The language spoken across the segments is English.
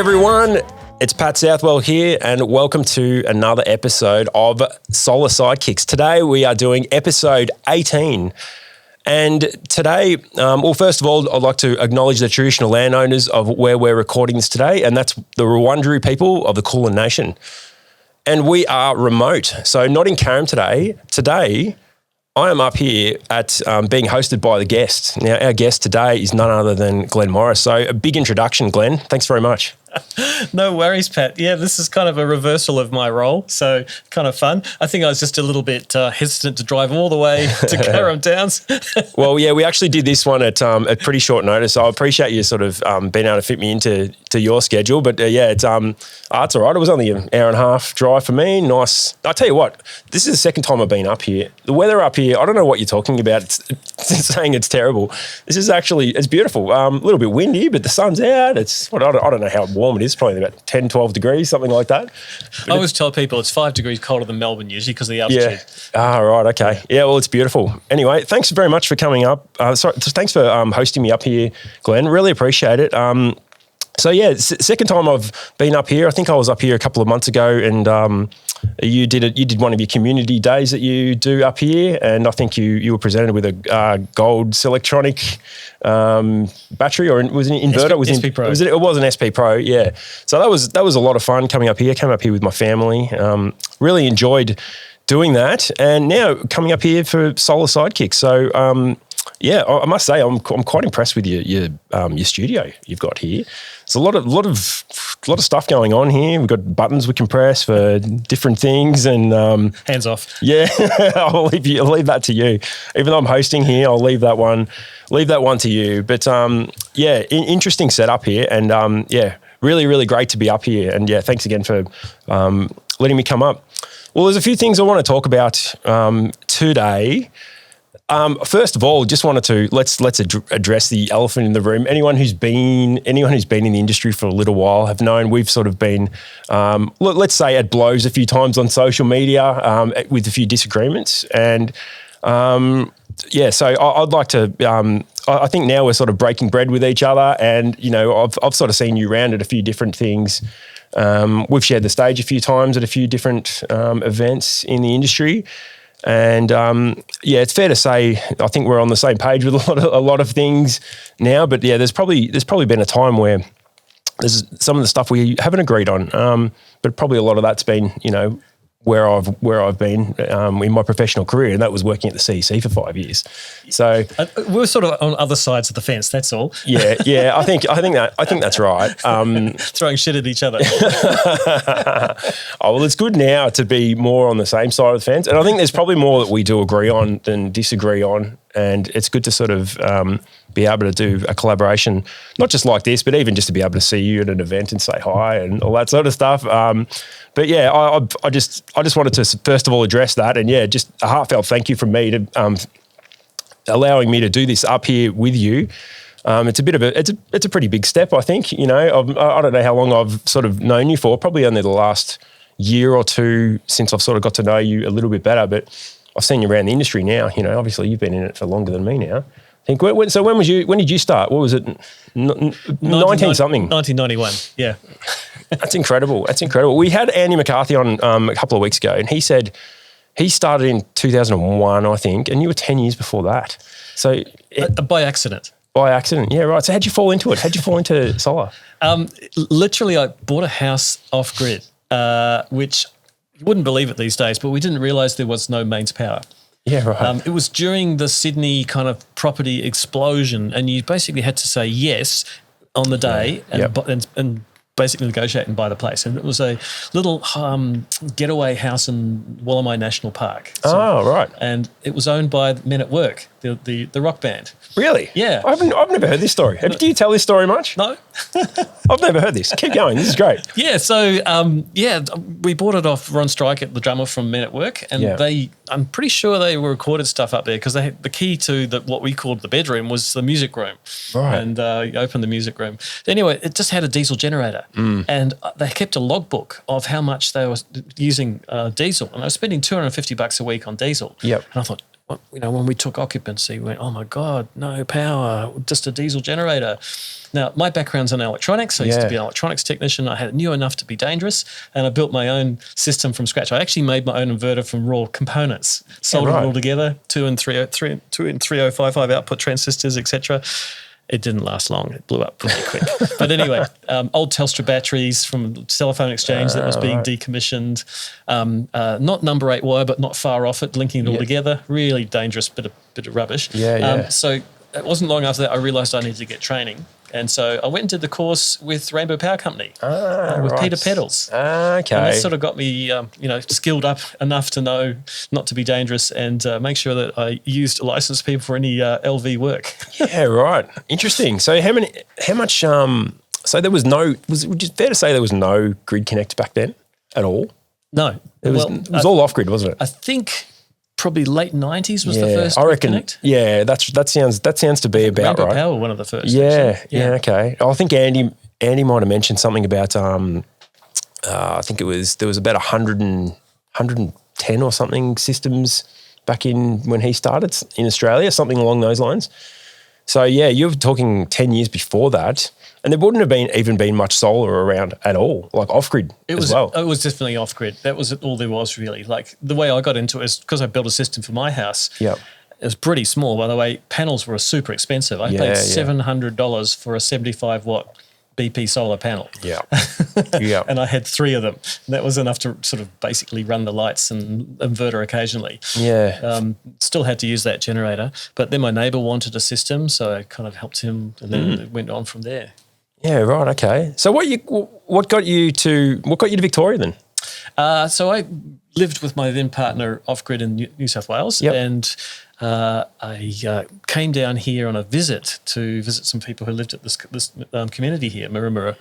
everyone, it's Pat Southwell here and welcome to another episode of Solar Sidekicks. Today we are doing episode 18 and today, first of all, I'd like to acknowledge the traditional landowners of where we're recording this today, and that's the Wurundjeri people of the Kulin Nation. And we are remote, so not in Carrum today. Today, I am up here at being hosted by the guest. Now, our guest today is none other than Glen Morris. So a big introduction, Glen. Thanks very much. No worries, Pat. Yeah, this is kind of a reversal of my role, so kind of fun. I think I was just a little bit hesitant to drive all the way to Carrum Downs. Well, yeah, we actually did this one at pretty short notice. I appreciate you sort of being able to fit me into your schedule. But it's all right. It was only an hour and a half drive for me. Nice. I tell you what, this is the second time I've been up here. The weather up here, I don't know what you're talking about. It's saying it's terrible. This is actually, it's beautiful. A little bit windy, but the sun's out. I don't know how warm it is, probably about 10, 12 degrees, something like that. But I always tell people it's 5 degrees colder than Melbourne usually because of the altitude. Yeah. Right. Okay. Yeah, well, it's beautiful. Anyway, thanks very much for coming up. Thanks for hosting me up here, Glen. Really appreciate it. Second time I've been up here. I think I was up here a couple of months ago and you did one of your community days that you do up here, and I think you were presented with a gold Selectronic battery, or was it an inverter? SP Pro. It was an SP Pro, yeah. So that was a lot of fun coming up here. Came up here with my family. Really enjoyed doing that, and now coming up here for Solar Sidekicks. So I must say I'm quite impressed with your studio you've got here. There's a lot of stuff going on here. We've got buttons we can press for different things, and hands off. Yeah, I'll leave that to you. Even though I'm hosting here, I'll leave that one to you. But interesting setup here, and really, really great to be up here. And thanks again for letting me come up. Well, there's a few things I want to talk about today. First of all, just wanted to let's address the elephant in the room. Anyone who's been in the industry for a little while have known we've sort of been, let's say, at blows a few times on social media with a few disagreements. And so I'd like to. I think now we're sort of breaking bread with each other, and I've sort of seen you around at a few different things. We've shared the stage a few times at a few different events in the industry. And it's fair to say I think we're on the same page with a lot of things now. But there's probably been a time where there's some of the stuff we haven't agreed on. But probably a lot of that's been where I've been in my professional career, and that was working at the CEC for 5 years. So we're sort of on other sides of the fence. That's all. Yeah. I think that's right. Throwing shit at each other. Oh, well, it's good now to be more on the same side of the fence, and I think there's probably more that we do agree on than disagree on, and it's good to sort of be able to do a collaboration, not just like this, but even just to be able to see you at an event and say hi and all that sort of stuff. But I just wanted to first of all address that, and just a heartfelt thank you from me to allowing me to do this up here with you. It's a pretty big step, I think. I don't know how long I've sort of known you for. Probably only the last year or two since I've sort of got to know you a little bit better. But I've seen you around the industry now. Obviously you've been in it for longer than me now. I think when did you start? What was it? 19 something. 1991. Yeah. That's incredible. We had Andy McCarthy on a couple of weeks ago, and he said he started in 2001, I think, and you were 10 years before that. So by accident. By accident, yeah, right. So how'd you fall into it? How'd you fall into solar? Literally, I bought a house off grid, which you wouldn't believe it these days, but we didn't realise there was no mains power. Yeah, right. It was during the Sydney kind of property explosion, and you basically had to say yes on the day and basically negotiate and buy the place. And it was a little getaway house in Wallamai National Park. Right. And it was owned by Men at Work, the rock band. Really? Yeah. I've never heard this story. Do you tell this story much? No. I've never heard this. Keep going. This is great. Yeah. So, we bought it off Ron Strikett, the drummer from Men at Work, and I'm pretty sure they recorded stuff up there because they had the key to what we called the bedroom was the music room. Right. And you opened the music room. Anyway, it just had a diesel generator, and they kept a logbook of how much they were using diesel, and I was spending $250 a week on diesel. Yep. And I thought, when we took occupancy, we went, oh my God, no power, just a diesel generator. Now, my background's in electronics. I used to be an electronics technician. I knew enough to be dangerous, and I built my own system from scratch. I actually made my own inverter from raw components, soldered it all together, 2 and 3055 output transistors, etc. It didn't last long. It blew up pretty quick. But anyway, old Telstra batteries from telephone exchange that was being decommissioned. Not number 8 wire, but not far off it, linking it all together. Really dangerous bit of rubbish. So it wasn't long after that I realised I needed to get training. And so I went and did the course with Rainbow Power Company with Peter Pedals. Okay. And that sort of got me, skilled up enough to know not to be dangerous and make sure that I used licensed people for any LV work. Yeah, right. Interesting. So how much, so there was would it fair to say there was no grid connect back then at all? No. It was all off grid, wasn't it? I think probably late 90s was the first I reckon, connect. Yeah, that sounds to be about Rainbow right. Power were one of the first. Yeah, okay. I think Andy might have mentioned something about I think there was about 110 or something systems back in when he started in Australia, something along those lines. So yeah, you're talking 10 years before that, and there wouldn't have even been much solar around at all, like off grid as well. It was definitely off grid. That was all there was really. Like the way I got into it is because I built a system for my house. Yeah. It was pretty small, by the way. Panels were super expensive. I paid $700 for a 75-watt BP solar panel. Yeah. Yeah. And I had 3 of them. And that was enough to sort of basically run the lights and inverter occasionally. Yeah. Still had to use that generator. But then my neighbour wanted a system, so I kind of helped him, and then it went on from there. Yeah, right, okay. So what got you to Victoria then? So I lived with my then partner off-grid in New South Wales, and I came down here on a visit to visit some people who lived at this community here, Miramura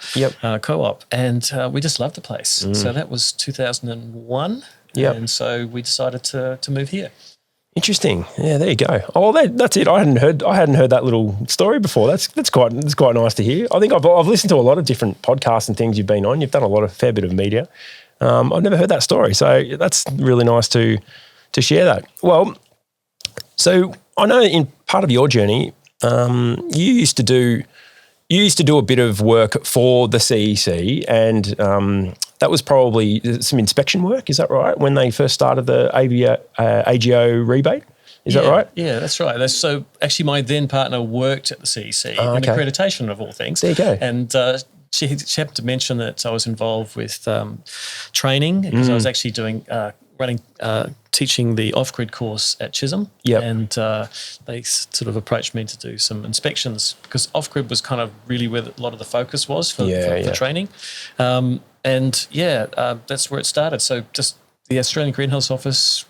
Co-op, and we just loved the place. So that was 2001, and so we decided to move here. Interesting. Yeah, there you go. Oh, that's it. I hadn't heard that little story before. That's quite nice to hear. I think I've listened to a lot of different podcasts and things you've been on. You've done a fair bit of media. I've never heard that story, so that's really nice to share that. Well, so I know in part of your journey, you used to do a bit of work for the CEC, and that was probably some inspection work. Is that right? When they first started the AGO rebate, is that right? Yeah, that's right. So actually, my then partner worked at the CEC in accreditation of all things. There you go. And she happened to mention that I was involved with training because I was actually doing teaching the off-grid course at Chisholm. Yep. And they sort of approached me to do some inspections because off-grid was kind of really where a lot of the focus was for training. That's where it started. So just the Australian Greenhouse Office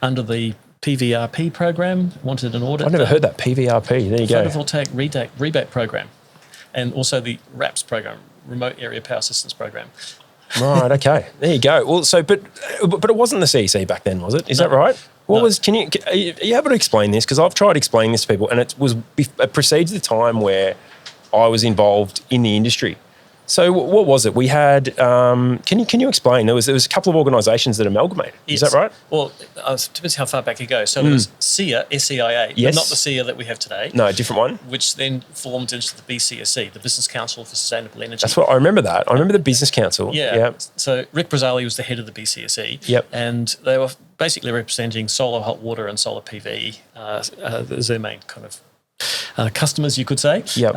under the PVRP program wanted an audit. I've never heard that, PVRP. There you go. Photovoltaic rebate program. And also the RAPS program, Remote Area Power Assistance Program. Right, okay. There you go. Well, so, but it wasn't the CEC back then, was it? Is that right? Are you able to explain this? Because I've tried explaining this to people, and it precedes the time where I was involved in the industry. So what was it? We had, can you explain? There was a couple of organisations that amalgamated. Yes. Is that right? Well, it depends how far back you go. So there was SEIA, S-E-I-A, but not the SEIA that we have today. No, a different one. Which then formed into the BCSE, the Business Council for Sustainable Energy. That's what I remember that. I remember the Business Council. Yeah. Yep. So Rick Brazzali was the head of the BCSE. Yep. And they were basically representing solar, hot water and solar PV as their main kind of customers, you could say. Yep.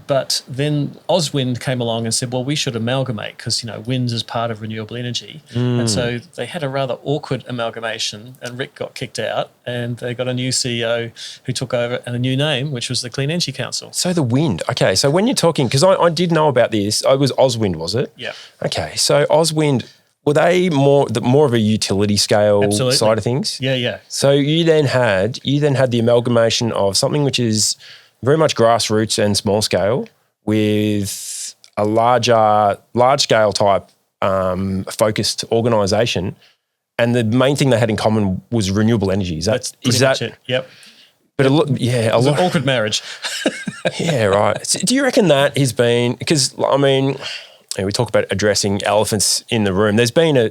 But then Oswind came along and said, well, we should amalgamate because, wind is part of renewable energy. And so they had a rather awkward amalgamation, and Rick got kicked out, and they got a new CEO who took over and a new name, which was the Clean Energy Council. So the wind. Okay, so when you're talking, because I did know about this, it was Oswind, was it? Yeah. Okay, so Oswind, were they more of a utility scale side of things? Yeah, yeah. So you then had the amalgamation of something which is very much grassroots and small scale with a large scale type focused organisation, and the main thing they had in common was renewable energy. That's much it. Yep. But it was an awkward marriage. Yeah, right. So do you reckon that has been, because I mean, we talk about addressing elephants in the room. There's been a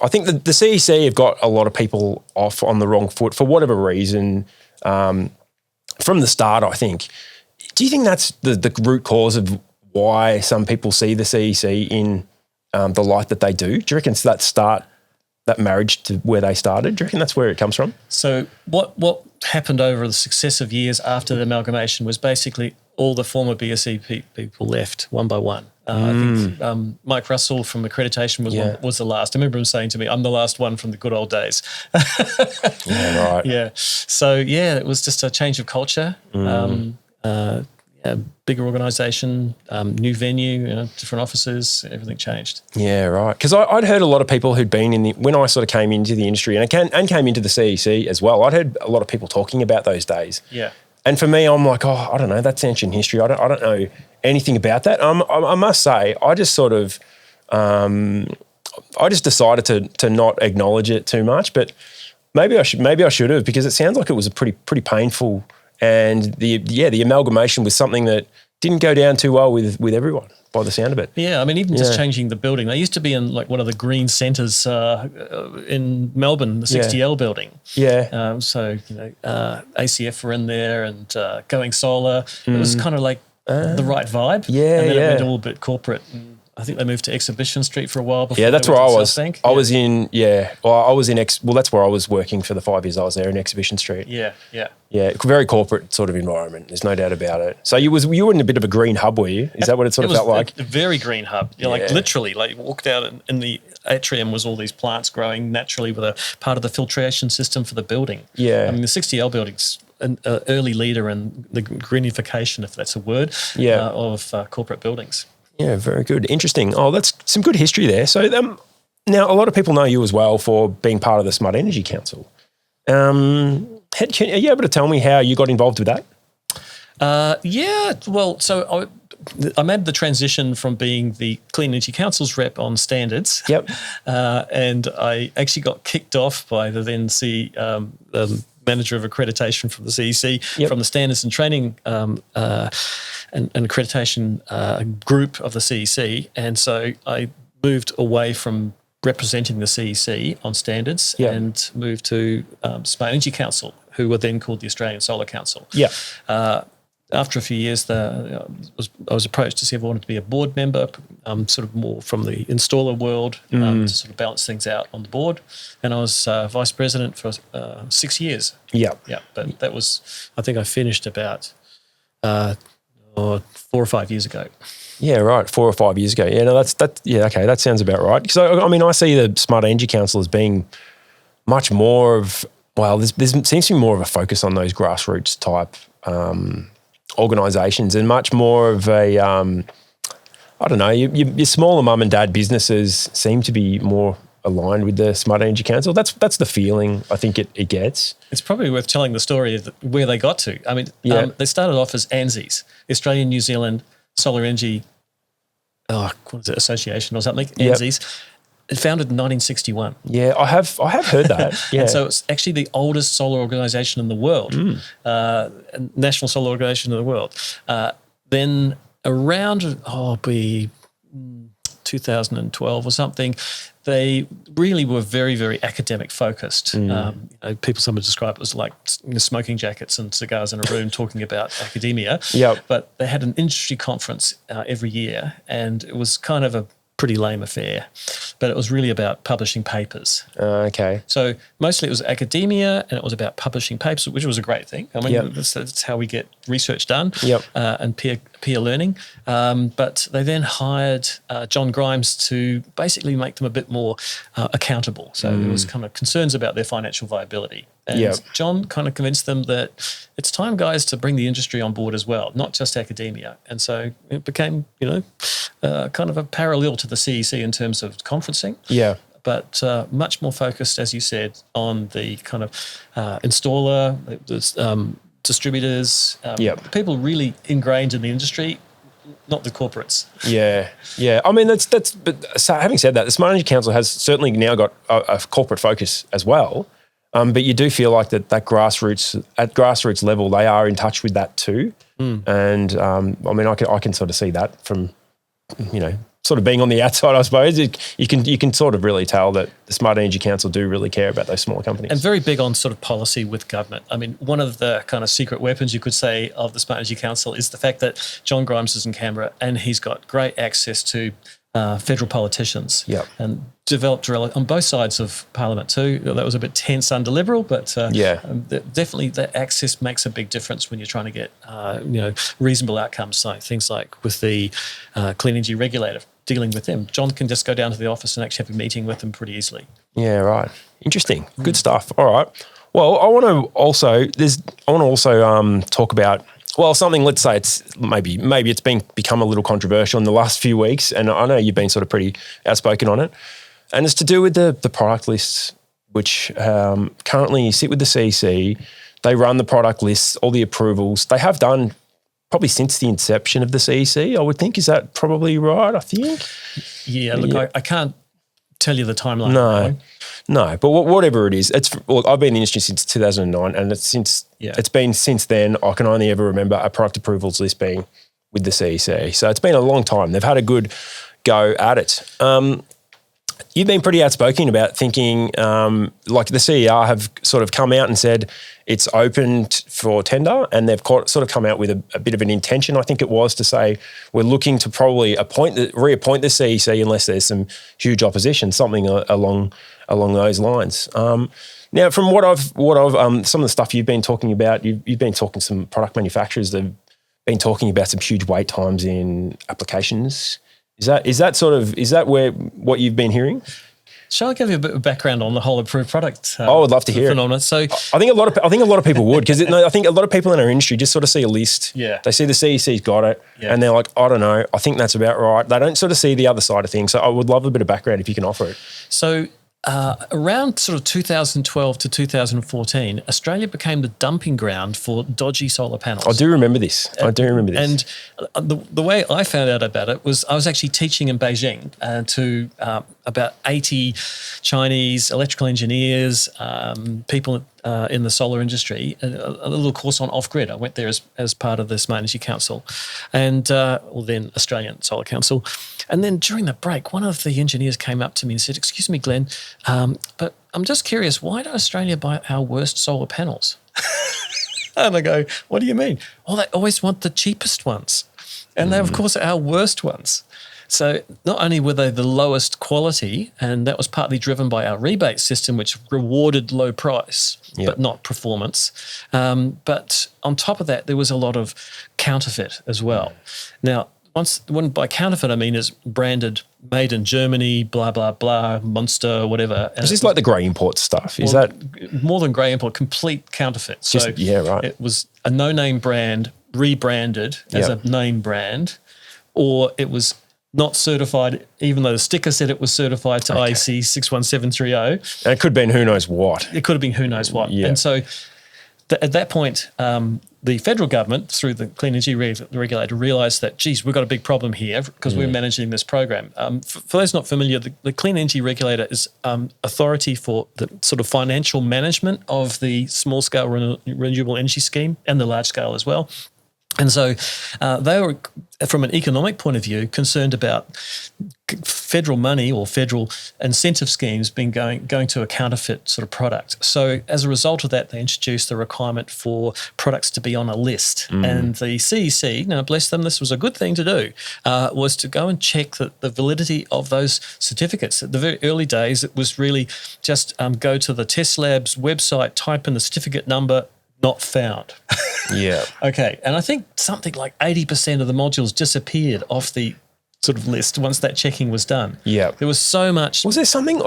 I think the CEC have got a lot of people off on the wrong foot for whatever reason from the start, I think. Do you think that's the root cause of why some people see the CEC in the light that they do? Do you reckon it's that marriage to where they started? Do you reckon that's where it comes from? So what happened over the successive years after the amalgamation was basically all the former BSE people left one by one. I think Mike Russell from accreditation was the last. I remember him saying to me, "I'm the last one from the good old days." Yeah, right. Yeah. So it was just a change of culture. Bigger organisation, new venue, different offices, everything changed. Yeah, right. Because I'd heard a lot of people who'd been when I sort of came into the industry and came into the CEC as well, I'd heard a lot of people talking about those days. Yeah. And for me, I'm like, I don't know, that's ancient history. I don't know anything about that. I must say, I just sort of, I just decided to not acknowledge it too much. But maybe I should have, because it sounds like it was a pretty painful. And the amalgamation was something that didn't go down too well with everyone by the sound of it. Yeah, I mean, even just changing the building. They used to be in like one of the green centres in Melbourne, the 60L building. Yeah. So, ACF were in there and going solar. It was kind of like the right vibe. Yeah, and then it went a little bit corporate. And I think they moved to Exhibition Street for a while before. Yeah, that's where I was. I was in, that's where I was working for the 5 years I was there in Exhibition Street. Yeah. Yeah, very corporate sort of environment. There's no doubt about it. So you were in a bit of a green hub, were you? Is that what it sort of felt like? A very green hub. Like literally, like you walked out in the atrium was all these plants growing naturally with a part of the filtration system for the building. Yeah. I mean, the 60L building's an early leader in the greenification, if that's a word, of corporate buildings. Yeah, very good. Interesting. Oh, that's some good history there. So now a lot of people know you as well for being part of the Smart Energy Council. Are you able to tell me how you got involved with that? Well, so I made the transition from being the Clean Energy Council's rep on standards. Yep. And I actually got kicked off by the then the manager of accreditation from the CEC, from the standards and training and accreditation group of the CEC. And so I moved away from representing the CEC on standards and moved to Smart Energy Council, who were then called the Australian Solar Council. Yeah. After a few years, I was approached to see if I wanted to be a board member, sort of more from the installer world, to sort of balance things out on the board. And I was vice president for 6 years. Yeah. Yeah, but that was, I think I finished about 4 or 5 years ago. Yeah, right. 4 or 5 years ago. Yeah, no, okay, that sounds about right. Because I mean, I see the Smart Energy Council as being much more of, there seems to be more of a focus on those grassroots type organisations and much more of a, I don't know, your smaller mum and dad businesses seem to be more aligned with the Smart Energy Council. That's the feeling I think it gets. It's probably worth telling the story of where they got to. I mean, they started off as ANZIs, Australian New Zealand Solar Energy Association or something, ANZIs. It founded in 1961. Yeah, I have heard that. Yeah. And so it's actually the oldest solar organisation in the world, national solar organisation in the world. Then around 2012 or something, they really were very, very academic focused. Some would describe it as like smoking jackets and cigars in a room talking about academia. Yep. But they had an industry conference every year, and it was kind of a pretty lame affair, but it was really about publishing papers. Okay. So mostly it was academia and it was about publishing papers, which was a great thing. I mean, that's how we get research done and peer learning. But they then hired John Grimes to basically make them a bit more accountable. So there was kind of concerns about their financial viability. And John kind of convinced them that it's time, guys, to bring the industry on board as well, not just academia. And so it became, kind of a parallel to the CEC in terms of conferencing. Yeah. But much more focused, as you said, on the kind of installer, distributors, people really ingrained in the industry, not the corporates. Yeah. I mean, but so having said that, the Smart Energy Council has certainly now got a corporate focus as well. But you do feel like at grassroots level, they are in touch with that too. And I mean, I can sort of see that from, sort of being on the outside, I suppose, you can sort of really tell that the Smart Energy Council do really care about those smaller companies. And very big on sort of policy with government. I mean, one of the kind of secret weapons, you could say, of the Smart Energy Council is the fact that John Grimes is in Canberra and he's got great access to federal politicians. Yep. And developed on both sides of Parliament too. That was a bit tense under Liberal, but definitely that access makes a big difference when you're trying to get reasonable outcomes. So things like with the Clean Energy Regulator, dealing with them. John can just go down to the office and actually have a meeting with them pretty easily. Yeah, right. Interesting. Good stuff. All right. Well, I want to also talk about, well, something, let's say it's maybe it's become a little controversial in the last few weeks, and I know you've been sort of pretty outspoken on it, and it's to do with the product lists, which currently sit with the CEC. They run the product lists, all the approvals. They have done probably since the inception of the CEC, I would think. Is that probably right, I think? Yeah, look, I can't tell you the timeline. No, but whatever it is, I've been in the industry since 2009, and it's been since then. I can only ever remember a product approvals list being with the CEC. So it's been a long time. They've had a good go at it. You've been pretty outspoken about thinking, like the CER have sort of come out and said it's open for tender, and they've sort of come out with a bit of an intention, I think it was, to say we're looking to probably reappoint the CEC unless there's some huge opposition, something along those lines. Now, from what I've some of the stuff you've been talking about, you've been talking to some product manufacturers that have been talking about some huge wait times in applications. Is that what you've been hearing? Shall I give you a bit of background on the whole approved product? I would love to hear phenomenon. So I think a lot of people would, because I think a lot of people in our industry just sort of see a list. Yeah. They see the CEC's got it, and they're like, I don't know, I think that's about right. They don't sort of see the other side of things. So I would love a bit of background if you can offer it. So around sort of 2012 to 2014, Australia became the dumping ground for dodgy solar panels. I do remember this. And the way I found out about it was I was actually teaching in Beijing to about 80 Chinese electrical engineers, people in the solar industry, a little course on off-grid. I went there as part of the Smart Energy Council and then Australian Solar Council. And then during the break, one of the engineers came up to me and said, "Excuse me, Glenn, but I'm just curious, why do Australia buy our worst solar panels?" And I go, "What do you mean?" "Well, they always want the cheapest ones. And they, of course, are our worst ones." So not only were they the lowest quality, and that was partly driven by our rebate system, which rewarded low price, but not performance. But on top of that, there was a lot of counterfeit as well. Now, when by counterfeit I mean is branded, made in Germany, blah, blah, blah, Monster, whatever. Is this like the grey import stuff? Is that more than grey import, complete counterfeit? So it was a no-name brand rebranded as a name brand, or it was not certified, even though the sticker said it was certified to IEC 61730. And it could have been who knows what. It could have been who knows what. Yeah. And so at that point, the federal government, through the Clean Energy Regulator, realised that, geez, we've got a big problem here because we're managing this program. For those not familiar, the Clean Energy Regulator is authority for the sort of financial management of the small-scale renewable energy scheme and the large-scale as well. And so they were, from an economic point of view, concerned about federal money or federal incentive schemes being going to a counterfeit sort of product. So as a result of that, they introduced the requirement for products to be on a list. And the CEC, now bless them, this was a good thing to do, was to go and check the validity of those certificates. At the very early days, it was really just go to the test lab's website, type in the certificate number, not found. Yeah. Okay. And I think something like 80% of the modules disappeared off the sort of list once that checking was done. Yeah. There was so much. Was there something,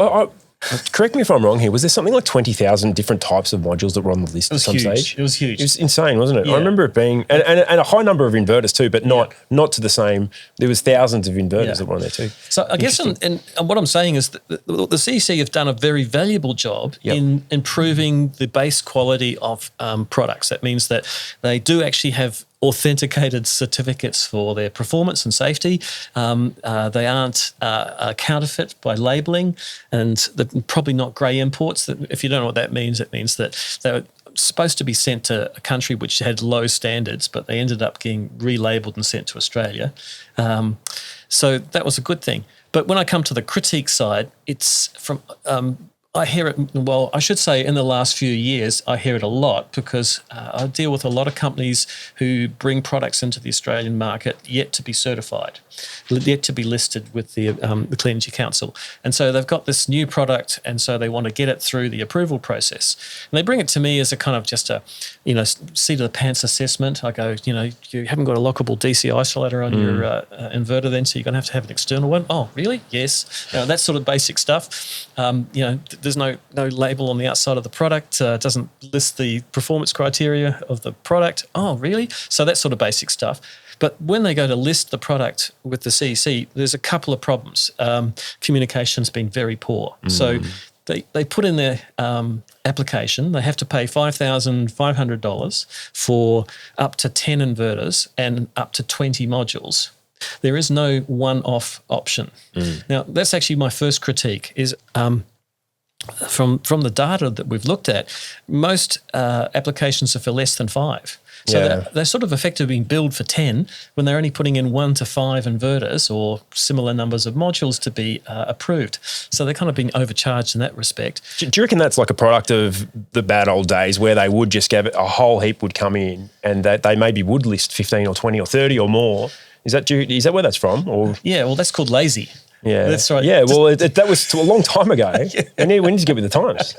correct me if I'm wrong here, was there something like 20,000 different types of modules that were on the list at some stage? It was huge. It was insane, wasn't it? Yeah. I remember it being, and a high number of inverters too, but not to the same. There was thousands of inverters that were on there too. So I guess, and what I'm saying is that the CEC have done a very valuable job in improving the base quality of products. That means that they do actually have authenticated certificates for their performance and safety. They aren't counterfeit by labelling, and they're probably not grey imports. If you don't know what that means, it means that they're supposed to be sent to a country which had low standards, but they ended up getting relabeled and sent to Australia. So that was a good thing. But when I come to the critique side, it's from I hear it, well, I should say in the last few years, I hear it a lot because I deal with a lot of companies who bring products into the Australian market yet to be certified, yet to be listed with the Clean Energy Council. And so they've got this new product and so they want to get it through the approval process. And they bring it to me as a kind of just a, seat of the pants assessment. I go, you haven't got a lockable DC isolator on your inverter then, so you're going to have an external one. Oh, really? Yes. That sort of basic stuff. There's no label on the outside of the product. It doesn't list the performance criteria of the product. Oh, really? So that sort of basic stuff. But when they go to list the product with the CEC, there's a couple of problems. Communication's been very poor. So they put in their application, they have to pay $5,500 for up to 10 inverters and up to 20 modules. There is no one-off option. Now, that's actually my first critique is from the data that we've looked at, most applications are for less than 5. So they're sort of effectively being billed for 10 when they're only putting in 1 to 5 inverters or similar numbers of modules to be approved. So they're kind of being overcharged in that respect. Do you reckon that's like a product of the bad old days where they would just give it, a whole heap would come in and they maybe would list 15 or 20 or 30 or more? Is that where that's from? Or yeah, well, that's called lazy. Yeah, that's right. Yeah, well, that was a long time ago. And we need to get with the times.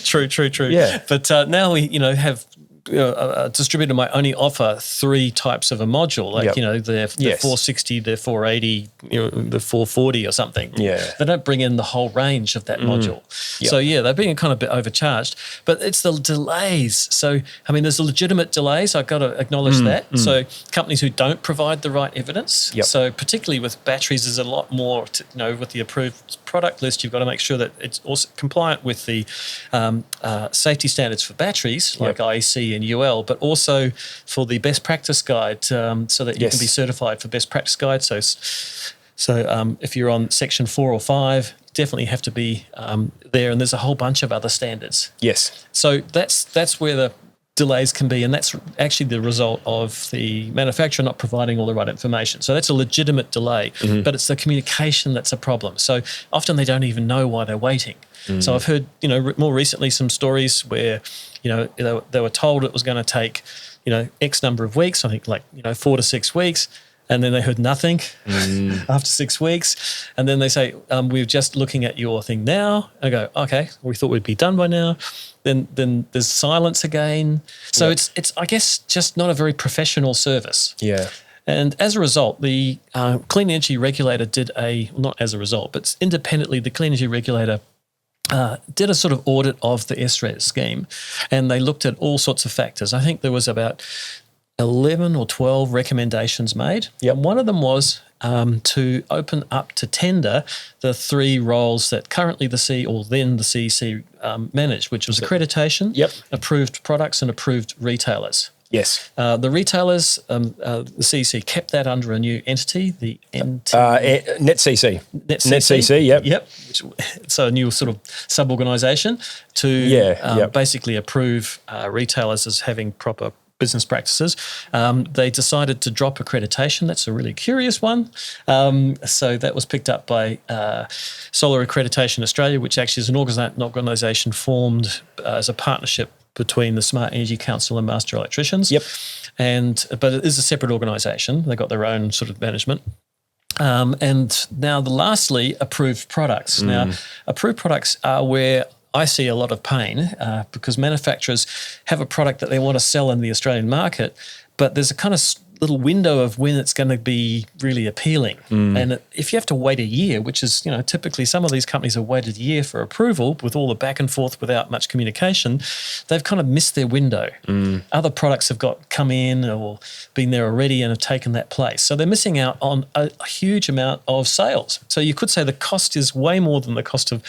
True. Yeah, but now we have. A distributor might only offer 3 types of a module, like they're 460, they're 480, the 440 or something. Yeah, they don't bring in the whole range of that module. Yep. So they're being kind of a bit overcharged. But it's the delays. So there's legitimate delays. I've got to acknowledge that. So companies who don't provide the right evidence. Yep. So particularly with batteries, there's a lot more. With the approved product list, you've got to make sure that it's also compliant with the safety standards for batteries, like IEC and UL, but also for the best practice guide, so that you can be certified for best practice guide. So if you're on section 4 or 5, definitely have to be there. And there's a whole bunch of other standards. Yes. So that's where the delays can be, and that's actually the result of the manufacturer not providing all the right information. So that's a legitimate delay, but it's the communication that's a problem. So often they don't even know why they're waiting. So I've heard, more recently some stories where, they were told it was going to take, X number of weeks, I think 4 to 6 weeks, and then they heard nothing after 6 weeks. And then they say, we're just looking at your thing now. I go, okay, we thought we'd be done by now. Then there's silence again. So it's I guess, just not a very professional service. Yeah. And as a result, the Clean Energy Regulator but independently, the Clean Energy Regulator did a sort of audit of the SRES scheme, and they looked at all sorts of factors. I think there was about 11 or 12 recommendations made. Yep. And one of them was to open up to tender the 3 roles that currently the CEC managed, which was accreditation, approved products, and approved retailers. Yes. The retailers, the CEC kept that under a new entity, the NetCC. NetCC, yep. So a new sort of sub-organisation to basically approve retailers as having proper business practices. They decided to drop accreditation. That's a really curious one. So that was picked up by Solar Accreditation Australia, which actually is an organisation formed as a partnership between the Smart Energy Council and Master Electricians. Yep. But it is a separate organisation. They've got their own sort of management. And now lastly, approved products. Now, approved products are where I see a lot of pain because manufacturers have a product that they want to sell in the Australian market, but there's a kind of little window of when it's going to be really appealing. And if you have to wait a year, which is, typically some of these companies have waited a year for approval with all the back and forth without much communication, they've kind of missed their window. Other products have come in or been there already and have taken that place. So they're missing out on a huge amount of sales. So you could say the cost is way more than the cost of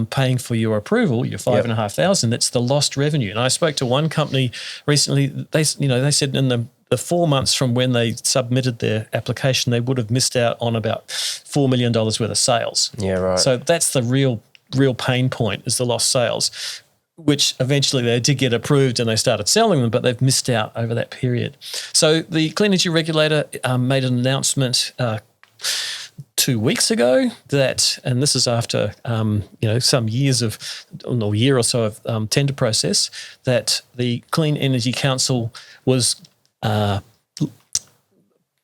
paying for your approval, your $5,500. It's the lost revenue. And I spoke to one company recently. They said in the 4 months from when they submitted their application, they would have missed out on about $4 million worth of sales. Yeah, right. So that's the real pain point, is the lost sales. which eventually they did get approved and they started selling them, but they've missed out over that period. So the Clean Energy Regulator made an announcement 2 weeks ago that, and this is after some years of, or year or so of tender process, that the Clean Energy Council was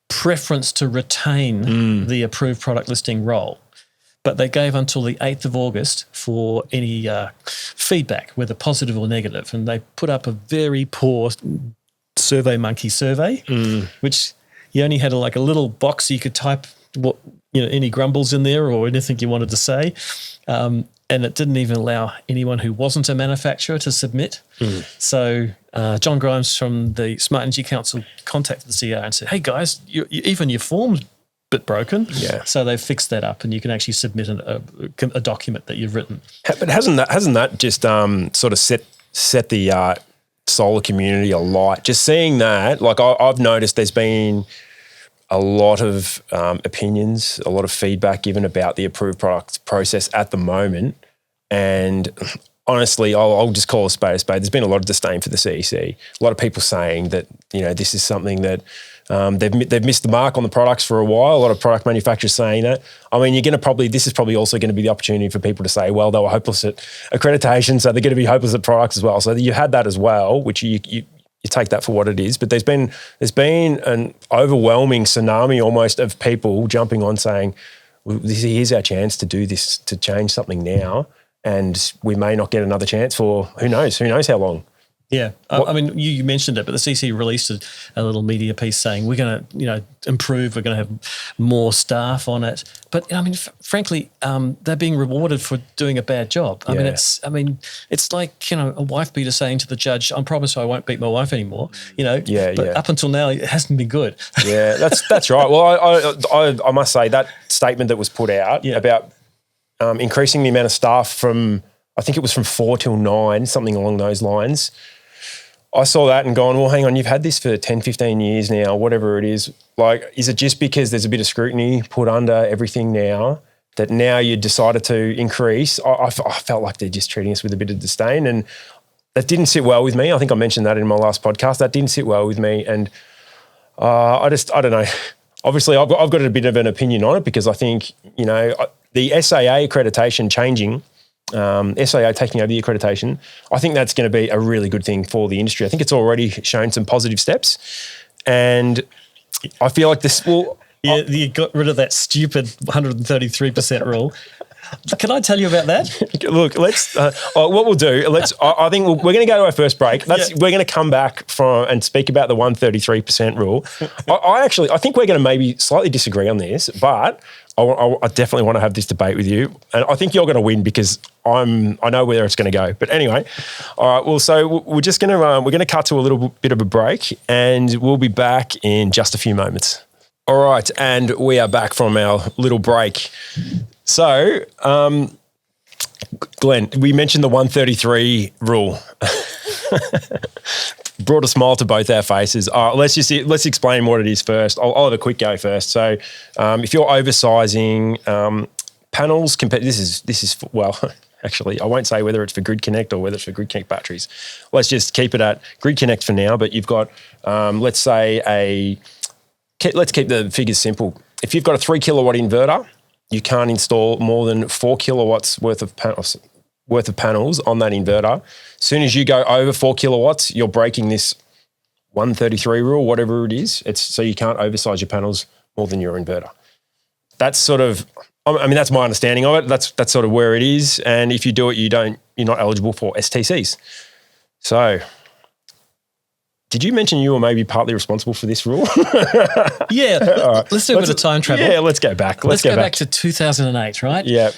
preference to retain the approved product listing role. But they gave until the 8th of August for any feedback, whether positive or negative. And they put up a very poor SurveyMonkey survey, which you only had a little box you could type what any grumbles in there or anything you wanted to say. And it didn't even allow anyone who wasn't a manufacturer to submit. So John Grimes from the Smart Energy Council contacted the CEO and said, hey, guys, even your form's bit broken. Yeah. So they've fixed that up and you can actually submit a document that you've written. But hasn't that just sort of set the solar community alight? Just seeing that, I've noticed there's been a lot of opinions, a lot of feedback given about the approved product process at the moment. And honestly, I'll just call a spade a spade. There's been a lot of disdain for the CEC. A lot of people saying that, this is something that they've missed the mark on the products for a while. A lot of product manufacturers saying that. I mean, this is probably also going to be the opportunity for people to say, well, they were hopeless at accreditation, so they're going to be hopeless at products as well. So you had that as well, which you take that for what it is. But there's been an overwhelming tsunami almost of people jumping on saying, well, here's our chance to do this, to change something now, and we may not get another chance for who knows how long. Yeah. I mean, you mentioned it, but the CC released a little media piece saying we're going to, improve, we're going to have more staff on it. But, I mean, frankly, they're being rewarded for doing a bad job. I mean, it's like, a wife beater saying to the judge, I promise I won't beat my wife anymore, but up until now, it hasn't been good. Yeah, that's right. Well, I must say that statement that was put out about increasing the amount of staff from, I think it was from 4 till 9, something along those lines. I saw that and gone, well, hang on, you've had this for 10, 15 years now, whatever it is. Is it just because there's a bit of scrutiny put under everything now that now you decided to increase? I felt like they're just treating us with a bit of disdain, and that didn't sit well with me. I think I mentioned that in my last podcast. That didn't sit well with me, and I don't know. Obviously, I've got a bit of an opinion on it because I think, the SAA accreditation changing, SAA taking over the accreditation, I think that's going to be a really good thing for the industry. I think it's already shown some positive steps, and I feel like this will... You got rid of that stupid 133% rule. Can I tell you about that? Look, let's. What we'll do. I think we're going to go to our first break. We're going to come back and speak about the 133% rule. I think we're going to maybe slightly disagree on this, but I definitely want to have this debate with you, and I think you're going to win because I know where it's going to go. But anyway, all right. Well, so we're just going to we're going to cut to a little bit of a break, and we'll be back in just a few moments. All right, and we are back from our little break. So, Glenn, we mentioned the 133 rule. Brought a smile to both our faces. Let's explain what it is first. I'll have a quick go first. So, if you're oversizing panels, this is well, actually, I won't say whether it's for Grid Connect or whether it's for Grid Connect batteries. Let's just keep it at Grid Connect for now. But you've got, let's keep the figures simple. If you've got a 3 kilowatt inverter, you can't install more than 4 kilowatts worth of panels on that inverter. As soon as you go over 4 kilowatts, you're breaking this 133 rule, whatever it is. So you can't oversize your panels more than your inverter. That's sort of, that's my understanding of it. That's sort of where it is. And if you do it, you're not eligible for STCs. So, did you mention you were maybe partly responsible for this rule? Yeah. Right. Let's do a bit of time travel. Yeah, let's go back. Let's go back to 2008, right? Yeah.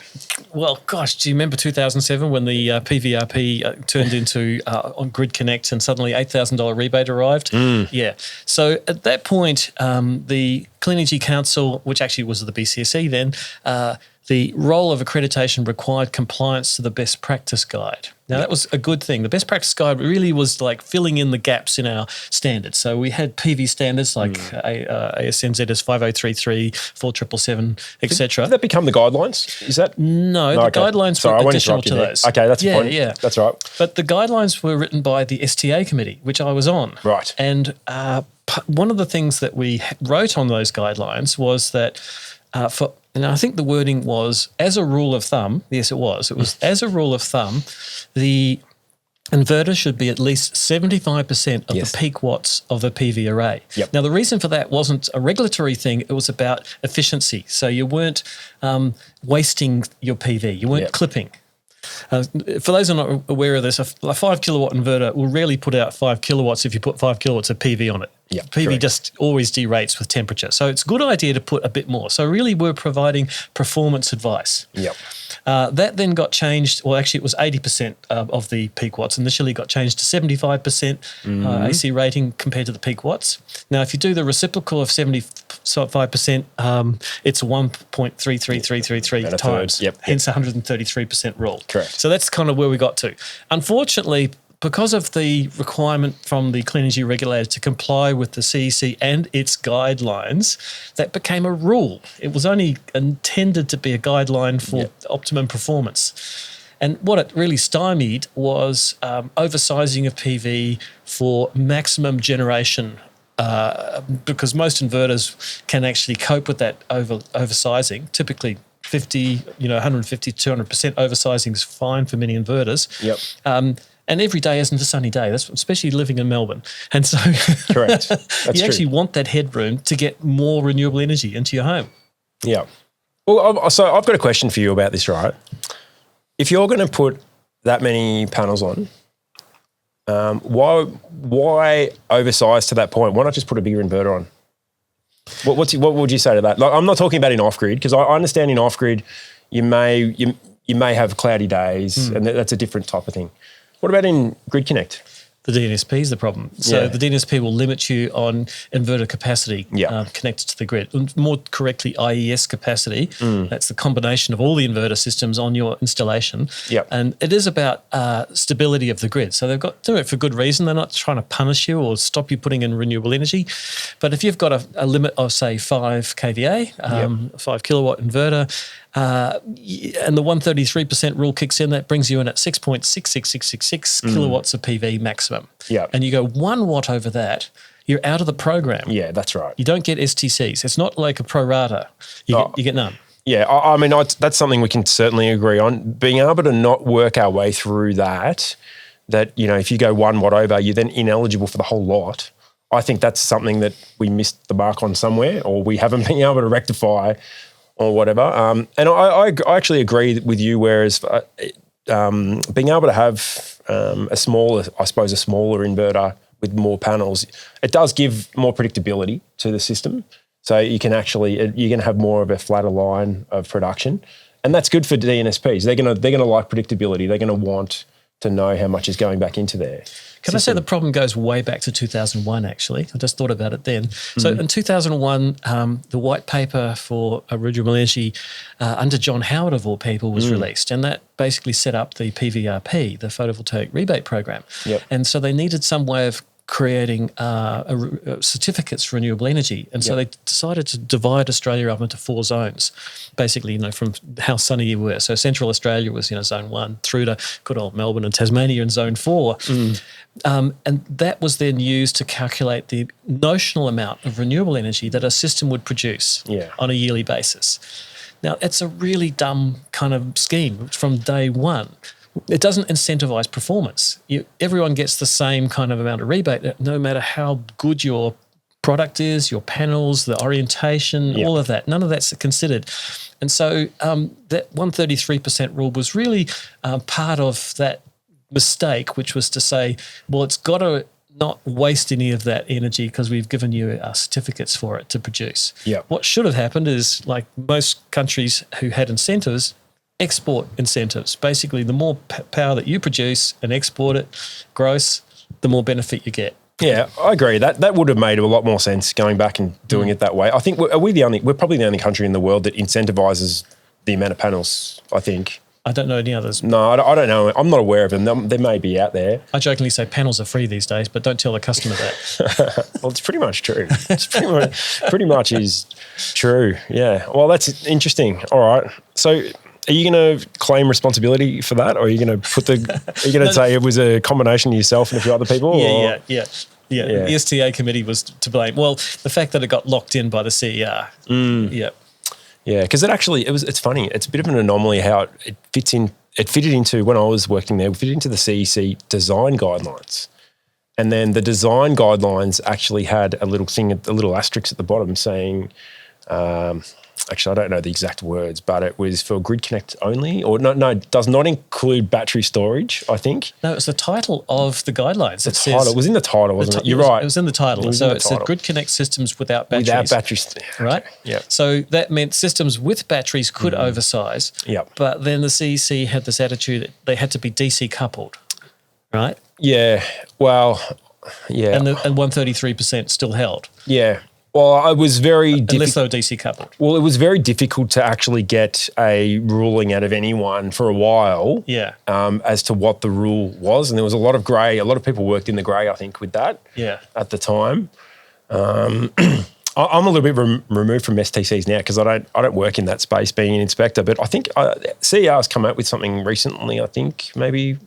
Well, gosh, do you remember 2007 when the PVRP turned into on Grid Connect and suddenly $8,000 rebate arrived? Yeah. So at that point, the Clean Energy Council, which actually was the BCSE then, the role of accreditation required compliance to the best practice guide. Now, that was a good thing. The best practice guide really was like filling in the gaps in our standards. So we had PV standards like ASNZ is 5033, 4777, etc. Did that become the guidelines? Is that? No, the guidelines were additional to those. Okay, that's the point. Yeah, that's right. But the guidelines were written by the STA committee, which I was on. Right. And one of the things that we wrote on those guidelines was that and I think the wording was, as a rule of thumb, yes, it was as a rule of thumb, the inverter should be at least 75% of the peak watts of a PV array. Yep. Now, the reason for that wasn't a regulatory thing. It was about efficiency. So you weren't wasting your PV. You weren't clipping. For those who are not aware of this, a 5 kilowatt inverter will rarely put out 5 kilowatts if you put 5 kilowatts of PV on it. Yeah, PV correct. just always derates with temperature. So it's a good idea to put a bit more. So really we're providing performance advice. Yep. That then got changed. Well, actually, it was 80% of the peak watts. Initially got changed to 75% AC rating compared to the peak watts. Now, if you do the reciprocal of 75%, it's 1.33333 times. Hence 133% rule. Correct. So that's kind of where we got to. Unfortunately, because of the requirement from the Clean Energy Regulator to comply with the CEC and its guidelines, that became a rule. It was only intended to be a guideline for optimum performance. And what it really stymied was oversizing of PV for maximum generation, because most inverters can actually cope with that oversizing. Typically 50, 150, 200% oversizing is fine for many inverters. Yep. And every day isn't a sunny day. That's especially living in Melbourne. And so correct. That's you actually want that headroom to get more renewable energy into your home. Yeah. Well, so I've got a question for you about this, right? If you're going to put that many panels on, why oversize to that point? Why not just put a bigger inverter on? What would you say to that? Like, I'm not talking about in off-grid, because I understand in off-grid you may have cloudy days, and that's a different type of thing. What about in Grid Connect? The DNSP is the problem. So the DNSP will limit you on inverter capacity connected to the grid. More correctly, IES capacity. That's the combination of all the inverter systems on your installation. Yep. And it is about stability of the grid. So they've got to do it for good reason. They're not trying to punish you or stop you putting in renewable energy. But if you've got a limit of, say, 5 kVA, 5 kilowatt inverter, and the 133% rule kicks in, that brings you in at 6.66666 kilowatts of PV maximum. Yeah. And you go 1 watt over that, you're out of the program. Yeah, that's right. You don't get STCs. It's not like a pro rata. You get none. Yeah, I mean, that's something we can certainly agree on. Being able to not work our way through that, if you go 1 watt over, you're then ineligible for the whole lot. I think that's something that we missed the mark on somewhere, or we haven't been able to rectify or whatever. And I actually agree with you, whereas being able to have a smaller inverter with more panels, it does give more predictability to the system. So you can you're going to have more of a flatter line of production. And that's good for DNSPs. They're going to like predictability. They're going to want to know how much is going back into there. Can I say the problem goes way back to 2001, actually? I just thought about it then. So in 2001, the white paper for renewable energy under John Howard, of all people, was released. And that basically set up the PVRP, the photovoltaic rebate program. Yep. And so they needed some way of creating certificates for renewable energy. And so they decided to divide Australia up into 4 zones, basically, from how sunny you were. So Central Australia was, Zone 1, through to good old Melbourne and Tasmania in Zone 4. And that was then used to calculate the notional amount of renewable energy that a system would produce on a yearly basis. Now, it's a really dumb kind of scheme from day one. It doesn't incentivize performance. Everyone gets the same kind of amount of rebate, no matter how good your product is, your panels, the orientation, all of that. None of that's considered. And so that 133% rule was really part of that mistake, which was to say, well, it's got to not waste any of that energy because we've given you certificates for it to produce. What should have happened is, like most countries who had incentives, export incentives. Basically, the more power that you produce and export it, gross, the more benefit you get. Yeah, I agree. That would have made a lot more sense going back and doing it that way. I think we're probably the only country in the world that incentivizes the amount of panels, I think. I don't know any others. No, I don't know. I'm not aware of them. They may be out there. I jokingly say panels are free these days, but don't tell the customer that. Well, it's pretty much true. It's pretty much is true. Yeah. Well, that's interesting. All right. So are you going to claim responsibility for that, or are you going to say it was a combination of yourself and a few other people? Yeah. The STA committee was to blame. Well, the fact that it got locked in by the CER. Yeah. Yeah, because it's funny. It's a bit of an anomaly how it fits in. It fitted into, when I was working there, it fitted into the CEC design guidelines. And then the design guidelines actually had a little asterisk at the bottom saying, actually, I don't know the exact words, but it was for grid connect only, or no, it does not include battery storage, I think. No, it's the title of the title. It was in the title, wasn't it? You're right. It was in the title. So it said grid connect systems without batteries. Without batteries. Right? Yeah. So that meant systems with batteries could oversize. Yep. But then the CEC had this attitude that they had to be DC coupled, right? Yeah. Well, yeah. And 133% still held. Yeah. Well, it was very difficult. Unless they were DC coupled. Well, it was very difficult to actually get a ruling out of anyone for a while. Yeah. As to what the rule was, and there was a lot of grey. A lot of people worked in the grey, I think, with that. Yeah. At the time, I'm a little bit removed from STCs now because I don't work in that space, being an inspector. But I think CER's come out with something recently. I think maybe.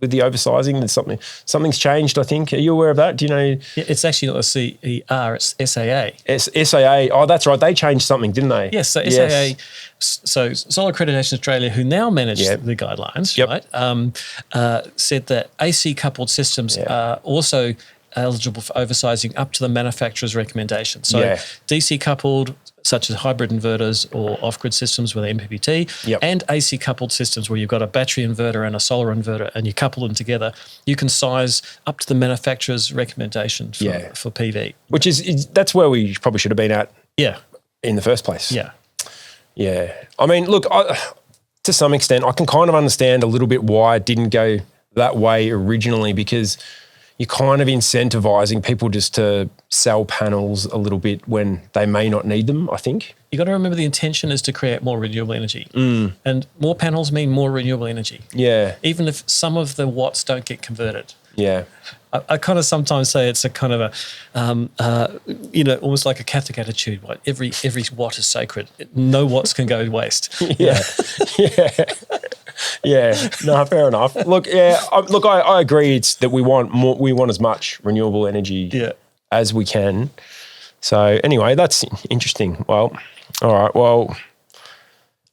With the oversizing, something's changed, I think. Are you aware of that? Do you know? Yeah, it's actually not the CER, it's SAA. SAA. Oh, that's right. They changed something, didn't they? Yes. So SAA, so Solar Accreditation Australia, who now manage the guidelines, right, said that AC coupled systems are also eligible for oversizing up to the manufacturer's recommendation. So DC coupled, such as hybrid inverters or off-grid systems with MPPT, and AC coupled systems where you've got a battery inverter and a solar inverter and you couple them together, you can size up to the manufacturer's recommendation for PV. Which that's where we probably should have been at in the first place. Yeah. Yeah. I mean, look, to some extent, I can kind of understand a little bit why it didn't go that way originally, because you're kind of incentivizing people just to sell panels a little bit when they may not need them, I think. You got to remember the intention is to create more renewable energy. And more panels mean more renewable energy. Yeah. Even if some of the watts don't get converted. Yeah. I kind of sometimes say it's a kind of a, almost like a Catholic attitude. Right? Every watt is sacred. No watts can go to waste. Yeah. Yeah, no, fair enough. Look, I agree. It's that we want more. We want as much renewable energy as we can. So anyway, that's interesting. Well, all right. Well,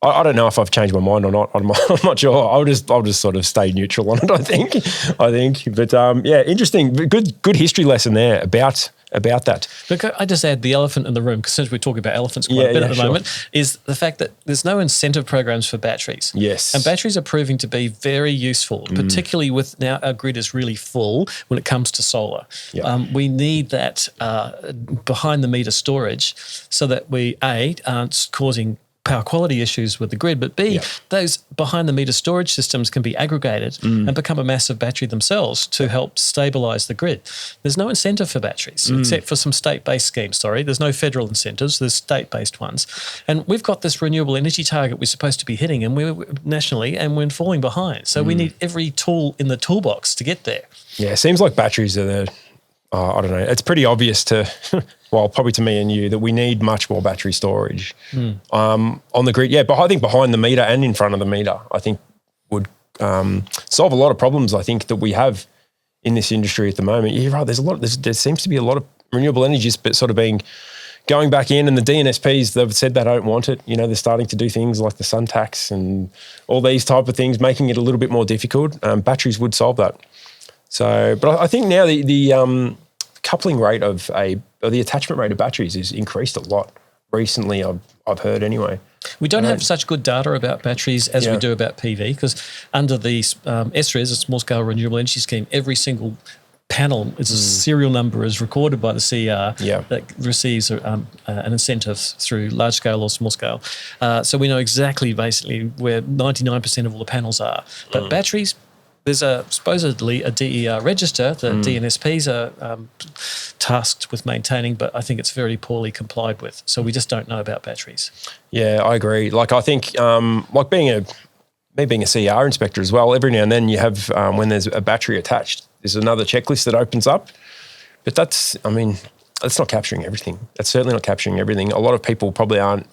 I don't know if I've changed my mind or not. I'm not sure. I'll just sort of stay neutral on it. I think. But interesting. Good history lesson there about that. Look, I just add the elephant in the room, because since we're talking about elephants quite a bit at the moment, is the fact that there's no incentive programs for batteries. Yes. And batteries are proving to be very useful, particularly with now our grid is really full when it comes to solar. Yep. We need that behind the meter storage so that we, aren't causing power quality issues with the grid, but B, those behind the meter storage systems can be aggregated and become a massive battery themselves to help stabilize the grid. There's no incentive for batteries except for some state-based schemes, There's no federal incentives, there's state-based ones. And we've got this renewable energy target we're supposed to be hitting and we're nationally, and we're falling behind. So we need every tool in the toolbox to get there. Yeah, it seems like batteries are I don't know, it's pretty obvious to, well, probably to me and you, that we need much more battery storage on the grid. Yeah, but I think behind the meter and in front of the meter, I think would solve a lot of problems, I think, that we have in this industry at the moment. You're right, there seems to be a lot of renewable energies, but sort of going back in, and the DNSPs, they've said they don't want it. They're starting to do things like the sun tax and all these type of things, making it a little bit more difficult. Batteries would solve that. So, but I think now the coupling rate or the attachment rate of batteries is increased a lot recently. I've heard anyway. We don't have such good data about batteries as we do about PV, because under the SRES, a small scale renewable energy scheme, every single panel, its serial number is recorded by the CER that receives an incentive through large scale or small scale. So we know exactly basically where 99% of all the panels are. But batteries, there's supposedly a DER register that DNSPs are tasked with maintaining, but I think it's very poorly complied with. So we just don't know about batteries. Yeah, I agree. Like I think, like being a CER inspector as well, every now and then you have, when there's a battery attached, there's another checklist that opens up. But that's not capturing everything. That's certainly not capturing everything. A lot of people probably aren't,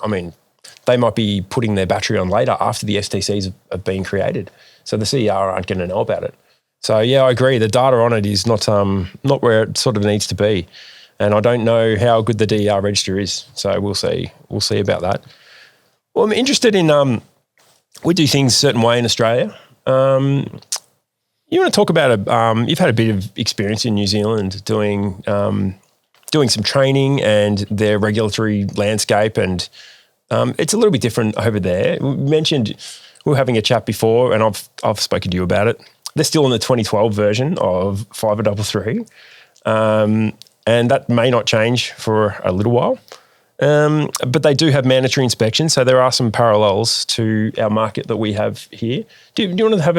they might be putting their battery on later after the STCs have been created. So the CER aren't going to know about it. So yeah, I agree. The data on it is not where it sort of needs to be. And I don't know how good the DER register is. So we'll see. We'll see about that. Well, I'm interested in, we do things a certain way in Australia. You want to talk about, you've had a bit of experience in New Zealand doing some training and their regulatory landscape, and it's a little bit different over there. We mentioned, we were having a chat before, and I've spoken to you about it. They're still in the 2012 version of 533, and that may not change for a little while. But they do have mandatory inspections, so there are some parallels to our market that we have here. Do you want to have